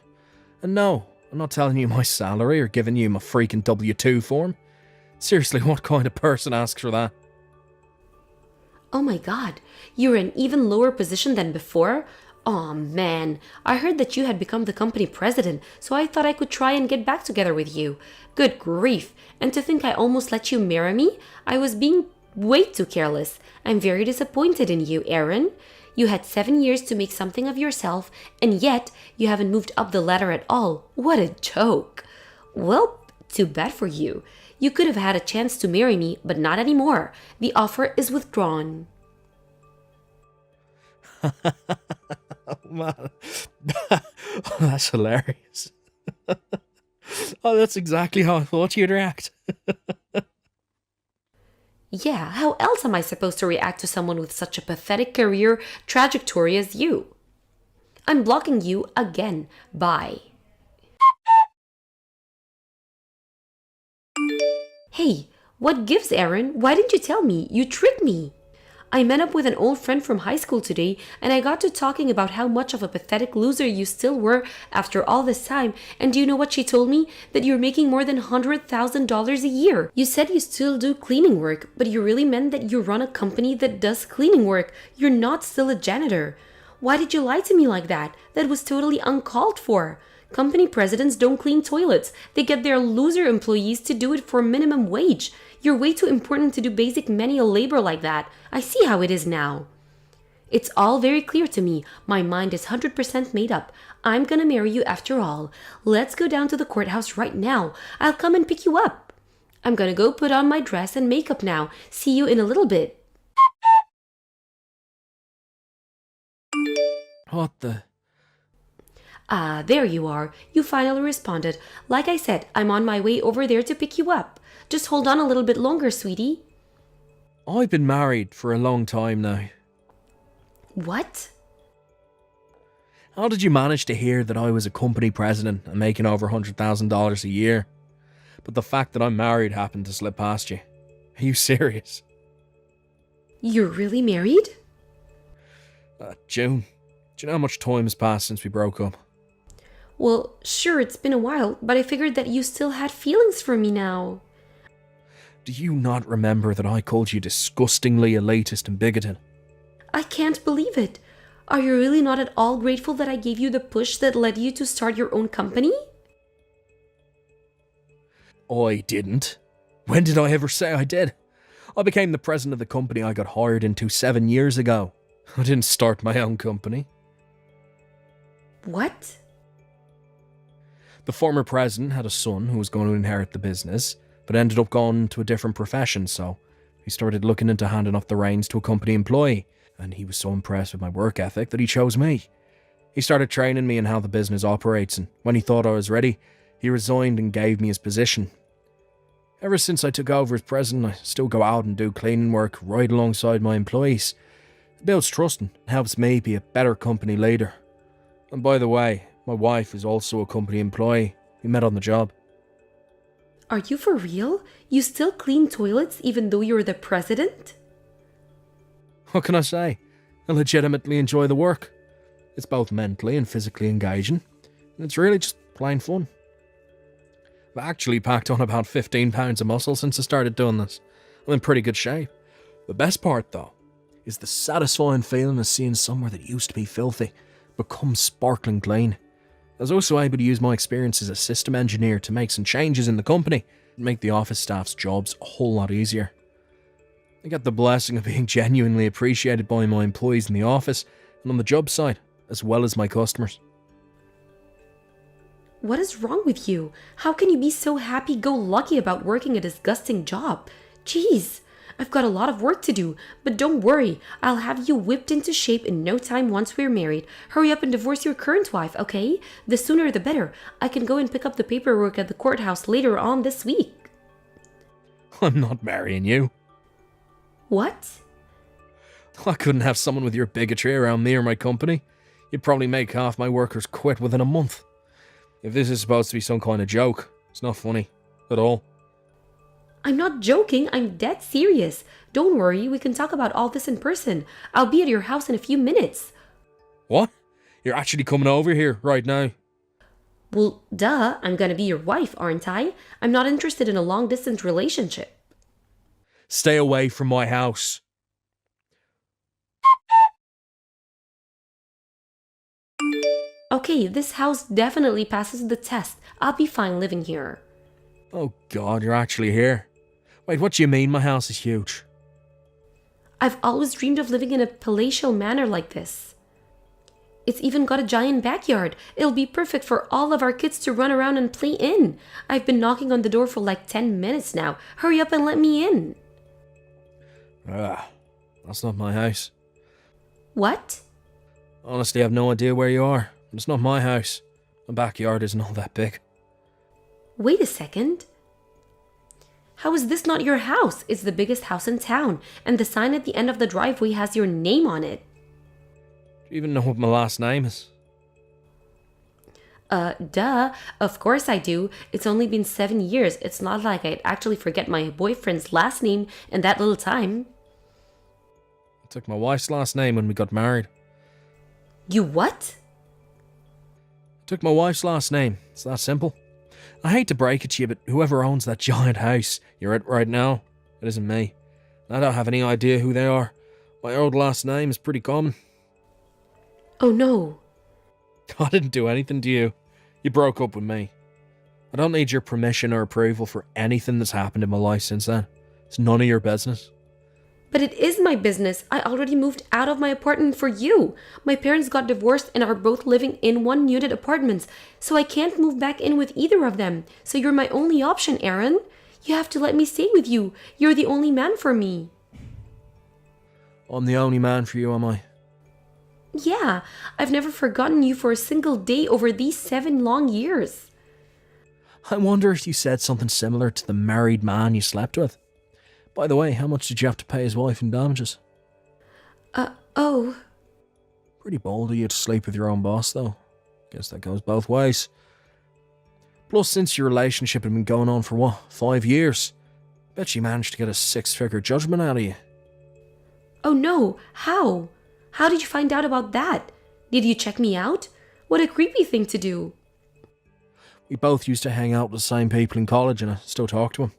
And no, I'm not telling you my salary or giving you my freaking W-2 form. Seriously, what kind of person asks for that? Oh my god, you're in even lower position than before? Aw man, I heard that you had become the company president, so I thought I could try and get back together with you. Good grief, and to think I almost let you marry me? I was being way too careless. I'm very disappointed in you, Aaron. You had 7 years to make something of yourself, and yet you haven't moved up the ladder at all. What a joke. Well, too bad for you. You could have had a chance to marry me, but not anymore. The offer is withdrawn. Oh, man. Oh, that's hilarious. Oh, that's exactly how I thought you'd react. Yeah, how else am I supposed to react to someone with such a pathetic career trajectory as you? I'm blocking you again. Bye. Hey, what gives, Aaron? Why didn't you tell me? You tricked me. I met up with an old friend from high school today, and I got to talking about how much of a pathetic loser you still were after all this time. And do you know what she told me? That you're making more than $100,000 a year. You said you still do cleaning work, but you really meant that you run a company that does cleaning work. You're not still a janitor. Why did you lie to me like that? That was totally uncalled for. Company presidents don't clean toilets. They get their loser employees to do it for minimum wage. You're way too important to do basic manual labor like that. I see how it is now. It's all very clear to me. My mind is 100% made up. I'm gonna marry you after all. Let's go down to the courthouse right now. I'll come and pick you up. I'm gonna go put on my dress and makeup now. See you in a little bit. What the? Ah, there you are. You finally responded. Like I said, I'm on my way over there to pick you up. Just hold on a little bit longer, sweetie. I've been married for a long time now. What? How did you manage to hear that I was a company president and making over $100,000 a year? But the fact that I'm married happened to slip past you. Are you serious? You're really married? June, do you know how much time has passed since we broke up? Well, sure, it's been a while, but I figured that you still had feelings for me now. Do you not remember that I called you disgustingly elitist and bigoted? I can't believe it. Are you really not at all grateful that I gave you the push that led you to start your own company? I didn't. When did I ever say I did? I became the president of the company I got hired into 7 years ago. I didn't start my own company. What? The former president had a son who was going to inherit the business, but ended up going to a different profession, so he started looking into handing off the reins to a company employee, and he was so impressed with my work ethic that he chose me. He started training me in how the business operates, and when he thought I was ready, he resigned and gave me his position. Ever since I took over as president, I still go out and do cleaning work right alongside my employees. It builds trust and helps me be a better company leader. And by the way, my wife is also a company employee. We met on the job. Are you for real? You still clean toilets even though you're the president? What can I say? I legitimately enjoy the work. It's both mentally and physically engaging, and it's really just plain fun. I've actually packed on about 15 pounds of muscle since I started doing this. I'm in pretty good shape. The best part, though, is the satisfying feeling of seeing somewhere that used to be filthy become sparkling clean. I was also able to use my experience as a system engineer to make some changes in the company and make the office staff's jobs a whole lot easier. I got the blessing of being genuinely appreciated by my employees in the office and on the job site, as well as my customers. What is wrong with you? How can you be so happy-go-lucky about working a disgusting job? Jeez, I've got a lot of work to do, but don't worry. I'll have you whipped into shape in no time once we're married. Hurry up and divorce your current wife, okay? The sooner the better. I can go and pick up the paperwork at the courthouse later on this week. I'm not marrying you. What? I couldn't have someone with your bigotry around me or my company. You'd probably make half my workers quit within a month. If this is supposed to be some kind of joke, it's not funny at all. I'm not joking, I'm dead serious. Don't worry, we can talk about all this in person. I'll be at your house in a few minutes. What? You're actually coming over here right now? Well, duh, I'm gonna be your wife, aren't I? I'm not interested in a long-distance relationship. Stay away from my house. Okay, this house definitely passes the test. I'll be fine living here. Oh God, you're actually here. Wait, what do you mean my house is huge? I've always dreamed of living in a palatial manor like this. It's even got a giant backyard. It'll be perfect for all of our kids to run around and play in. I've been knocking on the door for like 10 minutes now. Hurry up and let me in. That's not my house. What? Honestly, I have no idea where you are. It's not my house. My backyard isn't all that big. Wait a second. How is this not your house? It's the biggest house in town, and the sign at the end of the driveway has your name on it. Do you even know what my last name is? Duh. Of course I do. It's only been 7 years. It's not like I'd actually forget my boyfriend's last name in that little time. I took my wife's last name when we got married. You what? I took my wife's last name. It's that simple. I hate to break it to you, but whoever owns that giant house you're at right now, it isn't me. I don't have any idea who they are. My old last name is pretty common. Oh no. I didn't do anything to you. You broke up with me. I don't need your permission or approval for anything that's happened in my life since then. It's none of your business. But it is my business. I already moved out of my apartment for you. My parents got divorced and are both living in one-unit apartments, so I can't move back in with either of them. So you're my only option, Aaron. You have to let me stay with you. You're the only man for me. I'm the only man for you, am I? Yeah, I've never forgotten you for a single day over these 7 long years. I wonder if you said something similar to the married man you slept with. By the way, how much did you have to pay his wife in damages? Oh. Pretty bold of you to sleep with your own boss, though. Guess that goes both ways. Plus, since your relationship had been going on for what, 5 years? Bet you managed to get a 6-figure judgment out of you. Oh no, how? How did you find out about that? Did you check me out? What a creepy thing to do. We both used to hang out with the same people in college and I still talk to them.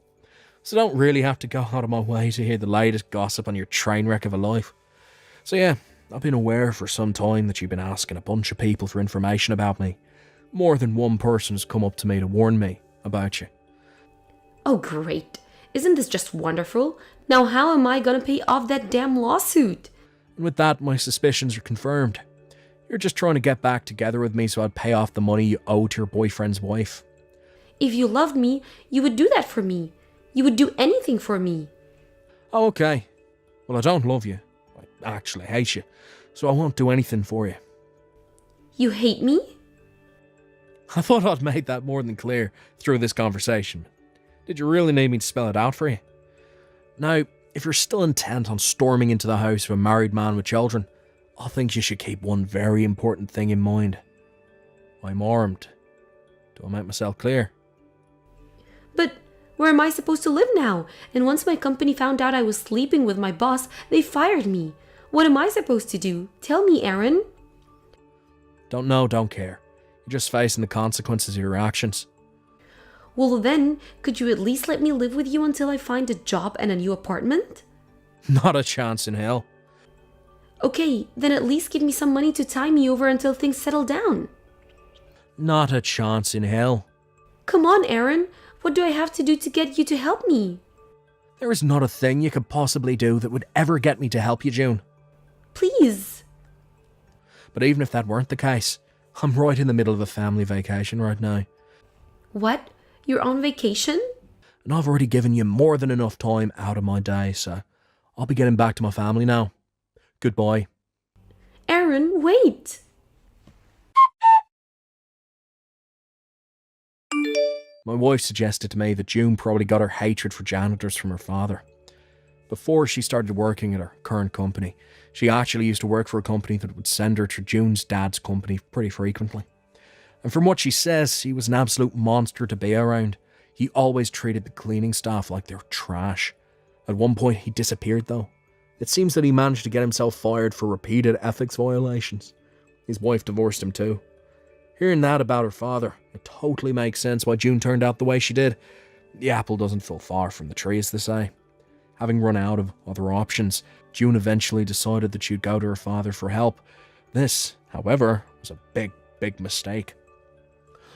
So I don't really have to go out of my way to hear the latest gossip on your train wreck of a life. So yeah, I've been aware for some time that you've been asking a bunch of people for information about me. More than one person has come up to me to warn me about you. Oh great. Isn't this just wonderful? Now how am I gonna pay off that damn lawsuit? And with that, my suspicions are confirmed. You're just trying to get back together with me so I'd pay off the money you owe to your boyfriend's wife. If you loved me, you would do that for me. You would do anything for me. Oh, okay. Well, I don't love you. I actually hate you. So I won't do anything for you. You hate me? I thought I'd made that more than clear through this conversation. Did you really need me to spell it out for you? Now, if you're still intent on storming into the house of a married man with children, I think you should keep one very important thing in mind. I'm armed. Do I make myself clear? But where am I supposed to live now? And once my company found out I was sleeping with my boss, they fired me. What am I supposed to do? Tell me, Aaron. Don't know, don't care. You're just facing the consequences of your actions. Well then, could you at least let me live with you until I find a job and a new apartment? Not a chance in hell. Okay, then at least give me some money to tie me over until things settle down. Not a chance in hell. Come on, Aaron. What do I have to do to get you to help me? There is not a thing you could possibly do that would ever get me to help you, June. Please. But even if that weren't the case, I'm right in the middle of a family vacation right now. What? You're on vacation? And I've already given you more than enough time out of my day, so I'll be getting back to my family now. Goodbye. Aaron, wait. My wife suggested to me that June probably got her hatred for janitors from her father. Before she started working at her current company, she actually used to work for a company that would send her to June's dad's company pretty frequently. And from what she says, he was an absolute monster to be around. He always treated the cleaning staff like they were trash. At one point, he disappeared though. It seems that he managed to get himself fired for repeated ethics violations. His wife divorced him too. Hearing that about her father, it totally makes sense why June turned out the way she did. The apple doesn't fall far from the tree, as they say. Having run out of other options, June eventually decided that she'd go to her father for help. This, however, was a big mistake.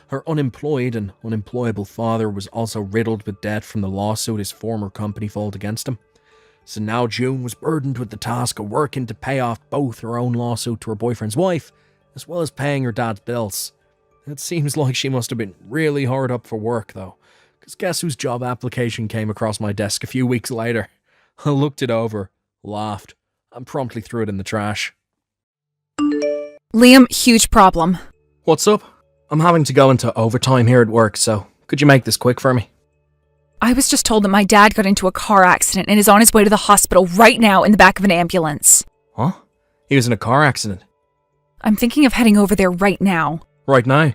Her unemployed and unemployable father was also riddled with debt from the lawsuit his former company filed against him. So now June was burdened with the task of working to pay off both her own lawsuit to her boyfriend's wife, as well as paying her dad's bills. It seems like she must have been really hard up for work though, because guess whose job application came across my desk a few weeks later? I looked it over, laughed, and promptly threw it in the trash. Liam, huge problem. What's up? I'm having to go into overtime here at work, so could you make this quick for me? I was just told that my dad got into a car accident and is on his way to the hospital right now in the back of an ambulance. Huh? He was in a car accident? I'm thinking of heading over there right now. Right now?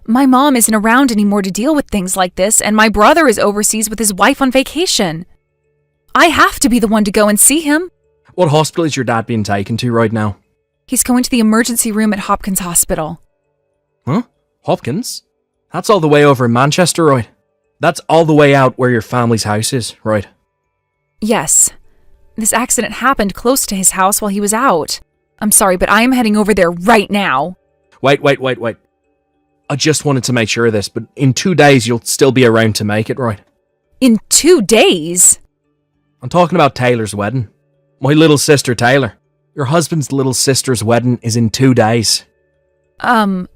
My mom isn't around anymore to deal with things like this, and my brother is overseas with his wife on vacation. I have to be the one to go and see him. What hospital is your dad being taken to right now? He's going to the emergency room at Hopkins Hospital. Huh? Hopkins? That's all the way over in Manchester, right? That's all the way out where your family's house is, right? Yes. This accident happened close to his house while he was out. I'm sorry, but I am heading over there right now. Wait. I just wanted to make sure of this, but in 2 days you'll still be around to make it, right? In 2 days? I'm talking about Taylor's wedding. My little sister, Taylor. Your husband's little sister's wedding is in 2 days. I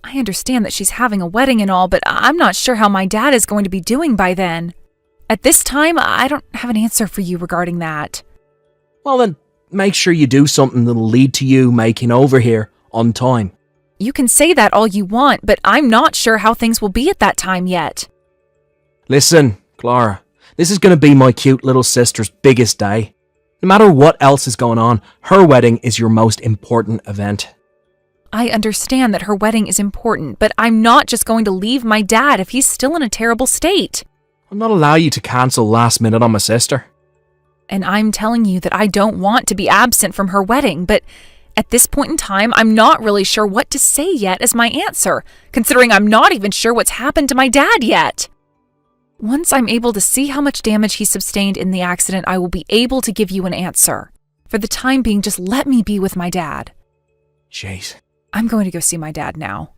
understand that she's having a wedding and all, but I'm not sure how my dad is going to be doing by then. At this time, I don't have an answer for you regarding that. Well then, make sure you do something that'll lead to you making over here on time. You can say that all you want, but I'm not sure how things will be at that time yet. Listen, Clara, this is going to be my cute little sister's biggest day. No matter what else is going on, her wedding is your most important event. I understand that her wedding is important, but I'm not just going to leave my dad if he's still in a terrible state. I'll not allow you to cancel last minute on my sister. And I'm telling you that I don't want to be absent from her wedding, but at this point in time, I'm not really sure what to say yet as my answer, considering I'm not even sure what's happened to my dad yet. Once I'm able to see how much damage he sustained in the accident, I will be able to give you an answer. For the time being, just let me be with my dad. Jeez. I'm going to go see my dad now.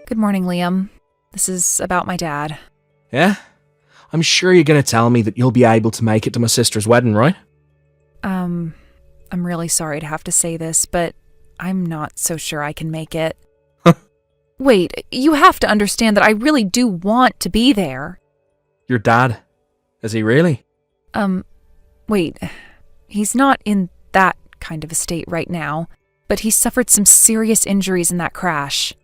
Good morning, Liam. This is about my dad. Yeah? I'm sure you're going to tell me that you'll be able to make it to my sister's wedding, right? I'm really sorry to have to say this, but I'm not so sure I can make it. Wait, you have to understand that I really do want to be there. Your dad? Is he really? Wait. He's not in that kind of a state right now, but he suffered some serious injuries in that crash.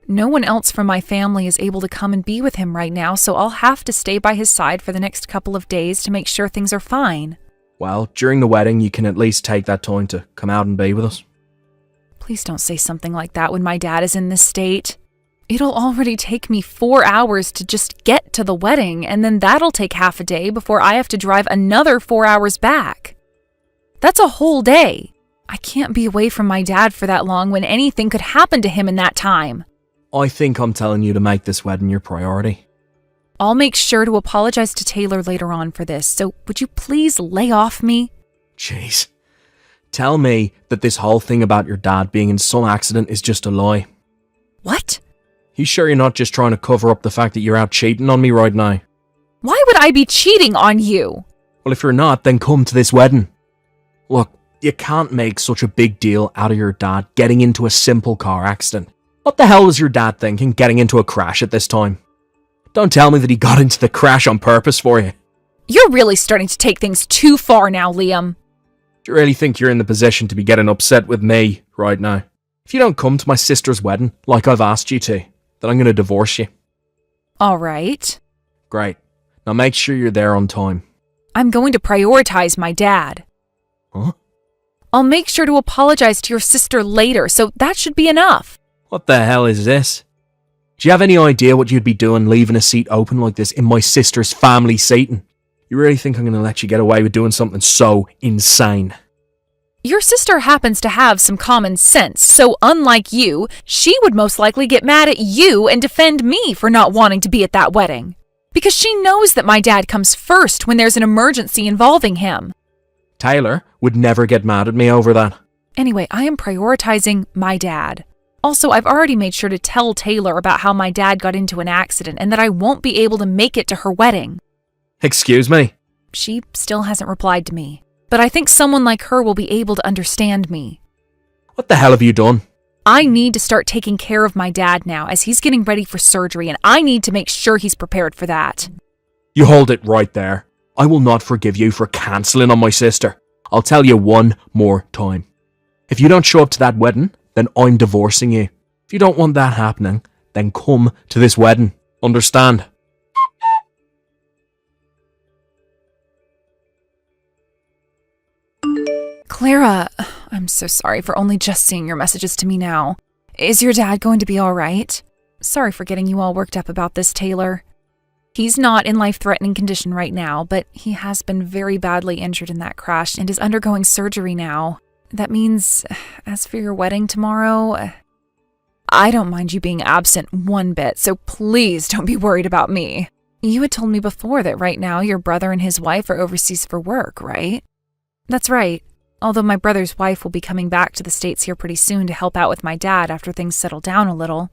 No one else from my family is able to come and be with him right now, so I'll have to stay by his side for the next couple of days to make sure things are fine. Well, during the wedding, you can at least take that time to come out and be with us. Please don't say something like that when my dad is in this state. It'll already take me 4 hours to just get to the wedding, and then that'll take half a day before I have to drive another 4 hours back. That's a whole day. I can't be away from my dad for that long when anything could happen to him in that time. I think I'm telling you to make this wedding your priority. I'll make sure to apologize to Taylor later on for this, so would you please lay off me? Jeez. Tell me that this whole thing about your dad being in some accident is just a lie. What? You sure you're not just trying to cover up the fact that you're out cheating on me right now? Why would I be cheating on you? Well, if you're not, then come to this wedding. Look, you can't make such a big deal out of your dad getting into a simple car accident. What the hell was your dad thinking getting into a crash at this time? Don't tell me that he got into the crash on purpose for you. You're really starting to take things too far now, Liam. Do you really think you're in the position to be getting upset with me right now? If you don't come to my sister's wedding, like I've asked you to, then I'm going to divorce you. All right. Great. Now make sure you're there on time. I'm going to prioritize my dad. Huh? I'll make sure to apologize to your sister later, so that should be enough. What the hell is this? Do you have any idea what you'd be doing leaving a seat open like this in my sister's family seating? You really think I'm going to let you get away with doing something so insane? Your sister happens to have some common sense, so unlike you, she would most likely get mad at you and defend me for not wanting to be at that wedding. Because she knows that my dad comes first when there's an emergency involving him. Taylor would never get mad at me over that. Anyway, I am prioritizing my dad. Also, I've already made sure to tell Taylor about how my dad got into an accident and that I won't be able to make it to her wedding. Excuse me? She still hasn't replied to me, but I think someone like her will be able to understand me. What the hell have you done? I need to start taking care of my dad now as he's getting ready for surgery, and I need to make sure he's prepared for that. You hold it right there. I will not forgive you for cancelling on my sister. I'll tell you one more time. If you don't show up to that wedding, then I'm divorcing you. If you don't want that happening, then come to this wedding. Understand? Clara, I'm so sorry for only just seeing your messages to me now. Is your dad going to be all right? Sorry for getting you all worked up about this, Taylor. He's not in life-threatening condition right now, but he has been very badly injured in that crash and is undergoing surgery now. That means, as for your wedding tomorrow, I don't mind you being absent one bit, so please don't be worried about me. You had told me before that right now your brother and his wife are overseas for work, right? That's right. Although my brother's wife will be coming back to the States here pretty soon to help out with my dad after things settle down a little.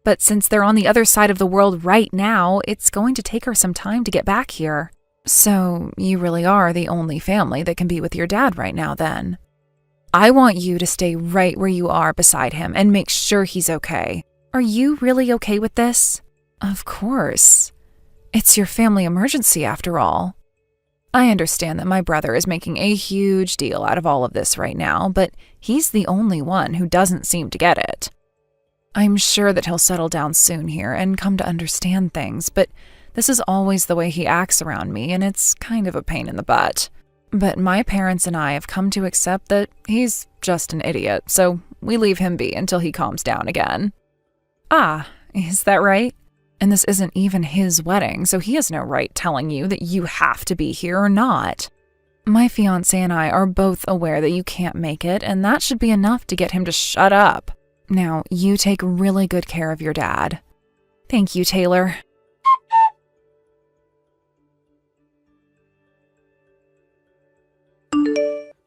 But since they're on the other side of the world right now, it's going to take her some time to get back here. So you really are the only family that can be with your dad right now then. I want you to stay right where you are beside him and make sure he's okay. Are you really okay with this? Of course. It's your family emergency after all. I understand that my brother is making a huge deal out of all of this right now, but he's the only one who doesn't seem to get it. I'm sure that he'll settle down soon here and come to understand things, but this is always the way he acts around me, and it's kind of a pain in the butt. But my parents and I have come to accept that he's just an idiot, so we leave him be until he calms down again. Ah, is that right? And this isn't even his wedding, so he has no right telling you that you have to be here or not. My fiancé and I are both aware that you can't make it, and that should be enough to get him to shut up. Now, you take really good care of your dad. Thank you, Taylor.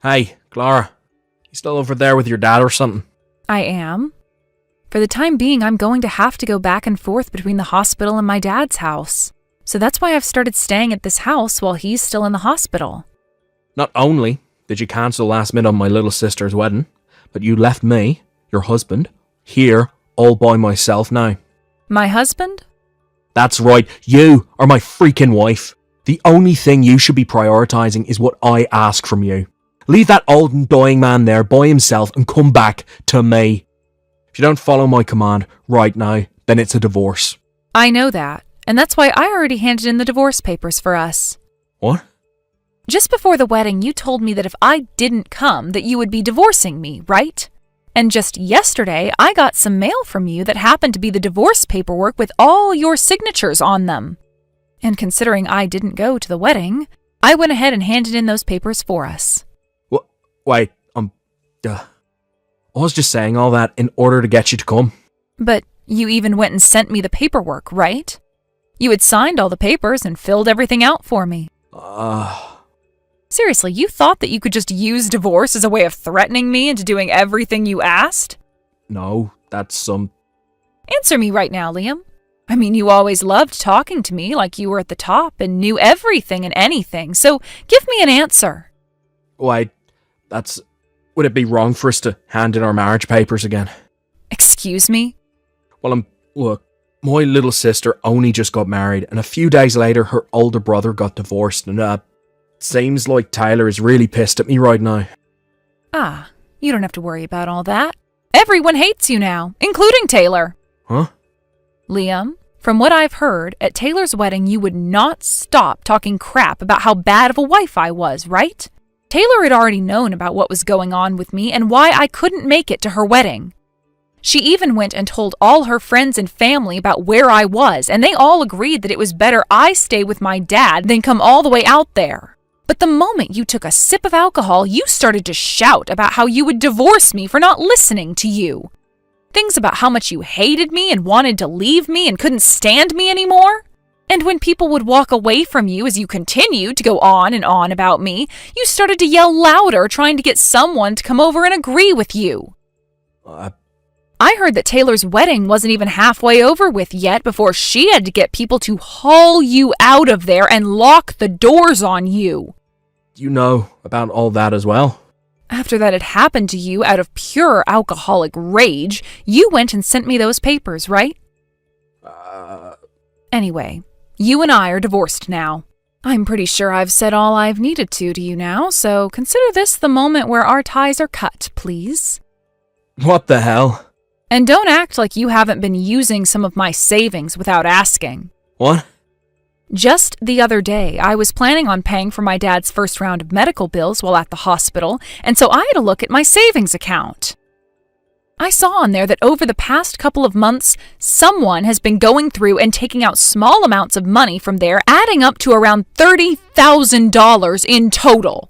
Hey, Clara. You still over there with your dad or something? I am. For the time being, I'm going to have to go back and forth between the hospital and my dad's house. So that's why I've started staying at this house while he's still in the hospital. Not only did you cancel last minute on my little sister's wedding, but you left me, your husband, here all by myself now. My husband? That's right, you are my freaking wife. The only thing you should be prioritising is what I ask from you. Leave that old and dying man there by himself and come back to me. If you don't follow my command right now, then it's a divorce. I know that, and that's why I already handed in the divorce papers for us. What? Just before the wedding, you told me that if I didn't come, that you would be divorcing me, right? And just yesterday, I got some mail from you that happened to be the divorce paperwork with all your signatures on them. And considering I didn't go to the wedding, I went ahead and handed in those papers for us. Wait, I was just saying all that in order to get you to come. But you even went and sent me the paperwork, right? You had signed all the papers and filled everything out for me. Seriously, you thought that you could just use divorce as a way of threatening me into doing everything you asked? No, that's some... Answer me right now, Liam. I mean, you always loved talking to me like you were at the top and knew everything and anything, so give me an answer. Wait, that's... Would it be wrong for us to hand in our marriage papers again? Excuse me? Well, look, my little sister only just got married, and a few days later her older brother got divorced, and seems like Tyler is really pissed at me right now. Ah, you don't have to worry about all that. Everyone hates you now, including Taylor. Huh? Liam, from what I've heard, at Taylor's wedding you would not stop talking crap about how bad of a wife I was, right? Taylor had already known about what was going on with me and why I couldn't make it to her wedding. She even went and told all her friends and family about where I was, and they all agreed that it was better I stay with my dad than come all the way out there. But the moment you took a sip of alcohol, you started to shout about how you would divorce me for not listening to you. Things about how much you hated me and wanted to leave me and couldn't stand me anymore. And when people would walk away from you as you continued to go on and on about me, you started to yell louder, trying to get someone to come over and agree with you. I heard that Taylor's wedding wasn't even halfway over with yet before she had to get people to haul you out of there and lock the doors on you. You know about all that as well? After that had happened to you out of pure alcoholic rage, you went and sent me those papers, right? Anyway, you and I are divorced now. I'm pretty sure I've said all I've needed to you now, so consider this the moment where our ties are cut, please. What the hell? And don't act like you haven't been using some of my savings without asking. What? Just the other day, I was planning on paying for my dad's first round of medical bills while at the hospital, and so I had a look at my savings account. I saw on there that over the past couple of months, someone has been going through and taking out small amounts of money from there, adding up to around $30,000 in total.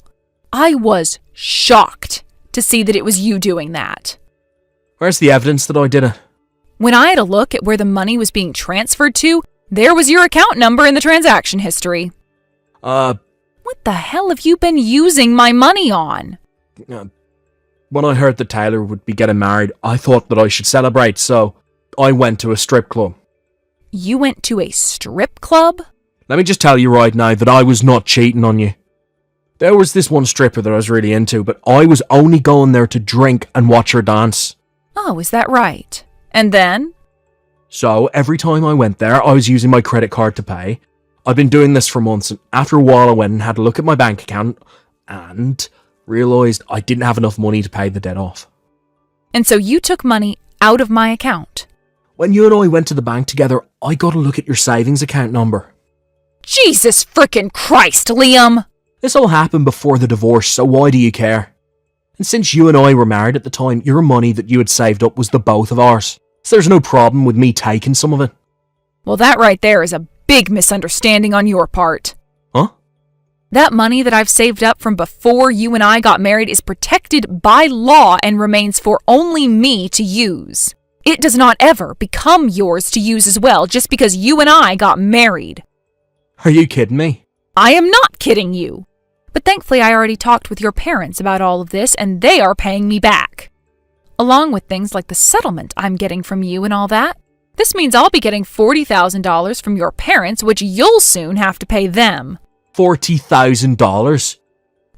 I was shocked to see that it was you doing that. Where's the evidence that I did it? When I had a look at where the money was being transferred to, there was your account number in the transaction history. What the hell have you been using my money on? When I heard that Tyler would be getting married, I thought that I should celebrate, so I went to a strip club. You went to a strip club? Let me just tell you right now that I was not cheating on you. There was this one stripper that I was really into, but I was only going there to drink and watch her dance. Oh, is that right? And then? So, every time I went there, I was using my credit card to pay. I'd been doing this for months, and after a while I went and had a look at my bank account and realised I didn't have enough money to pay the debt off. And so you took money out of my account? When you and I went to the bank together, I got a look at your savings account number. Jesus frickin' Christ, Liam! This all happened before the divorce, so why do you care? And since you and I were married at the time, your money that you had saved up was the both of ours. So there's no problem with me taking some of it. Well, that right there is a big misunderstanding on your part. Huh? That money that I've saved up from before you and I got married is protected by law and remains for only me to use. It does not ever become yours to use as well just because you and I got married. Are you kidding me? I am not kidding you. But thankfully I already talked with your parents about all of this and they are paying me back. Along with things like the settlement I'm getting from you and all that. This means I'll be getting $40,000 from your parents, which you'll soon have to pay them. $40,000?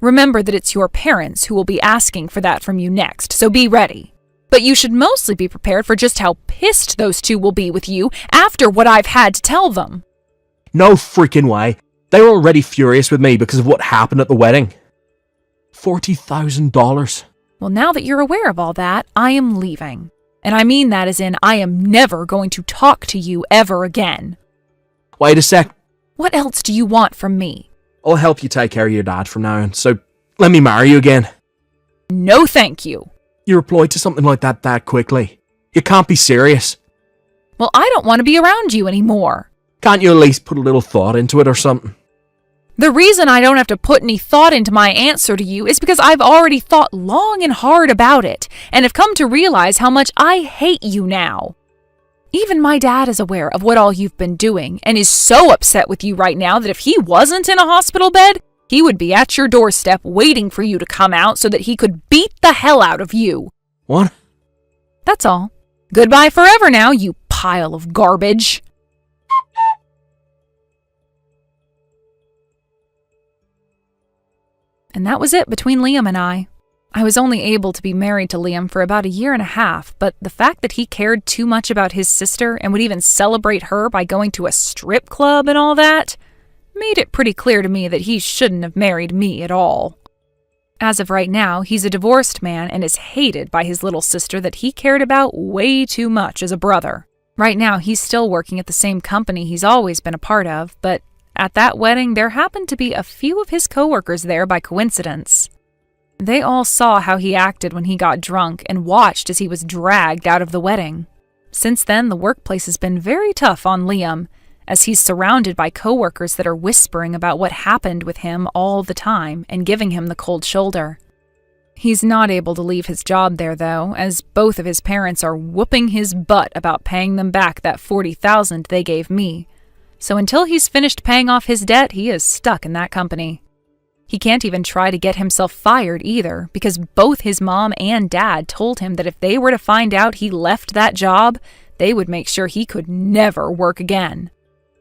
Remember that it's your parents who will be asking for that from you next, so be ready. But you should mostly be prepared for just how pissed those two will be with you after what I've had to tell them. No freaking way. They were already furious with me because of what happened at the wedding. $40,000. Well, now that you're aware of all that, I am leaving. And I mean that as in I am never going to talk to you ever again. Wait a sec. What else do you want from me? I'll help you take care of your dad from now on, so let me marry you again. No thank you. You replied to something like that quickly. You can't be serious. Well, I don't want to be around you anymore. Can't you at least put a little thought into it or something? The reason I don't have to put any thought into my answer to you is because I've already thought long and hard about it and have come to realize how much I hate you now. Even my dad is aware of what all you've been doing and is so upset with you right now that if he wasn't in a hospital bed, he would be at your doorstep waiting for you to come out so that he could beat the hell out of you. What? That's all. Goodbye forever now, you pile of garbage. And that was it between Liam and I. I was only able to be married to Liam for about 1.5 years, but the fact that he cared too much about his sister and would even celebrate her by going to a strip club and all that made it pretty clear to me that he shouldn't have married me at all. As of right now, he's a divorced man and is hated by his little sister that he cared about way too much as a brother. Right now, he's still working at the same company he's always been a part of, but at that wedding, there happened to be a few of his coworkers there by coincidence. They all saw how he acted when he got drunk and watched as he was dragged out of the wedding. Since then, the workplace has been very tough on Liam, as he's surrounded by coworkers that are whispering about what happened with him all the time and giving him the cold shoulder. He's not able to leave his job there, though, as both of his parents are whooping his butt about paying them back that $40,000 they gave me. So until he's finished paying off his debt, he is stuck in that company. He can't even try to get himself fired either, because both his mom and dad told him that if they were to find out he left that job, they would make sure he could never work again.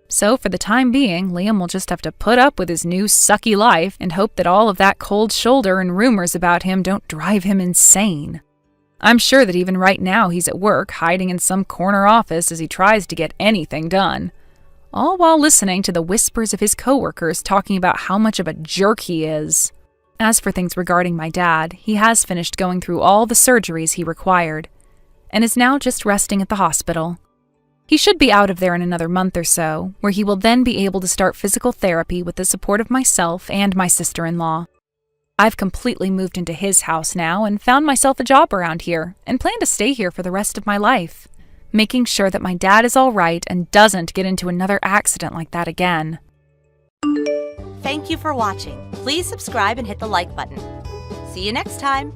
So for the time being, Liam will just have to put up with his new sucky life and hope that all of that cold shoulder and rumors about him don't drive him insane. I'm sure that even right now he's at work, hiding in some corner office as he tries to get anything done. All while listening to the whispers of his coworkers talking about how much of a jerk he is. As for things regarding my dad, he has finished going through all the surgeries he required, and is now just resting at the hospital. He should be out of there in another month or so, where he will then be able to start physical therapy with the support of myself and my sister-in-law. I've completely moved into his house now and found myself a job around here, and plan to stay here for the rest of my life, making sure that my dad is all right and doesn't get into another accident like that again. Thank you for watching. Please subscribe and hit the like button. See you next time.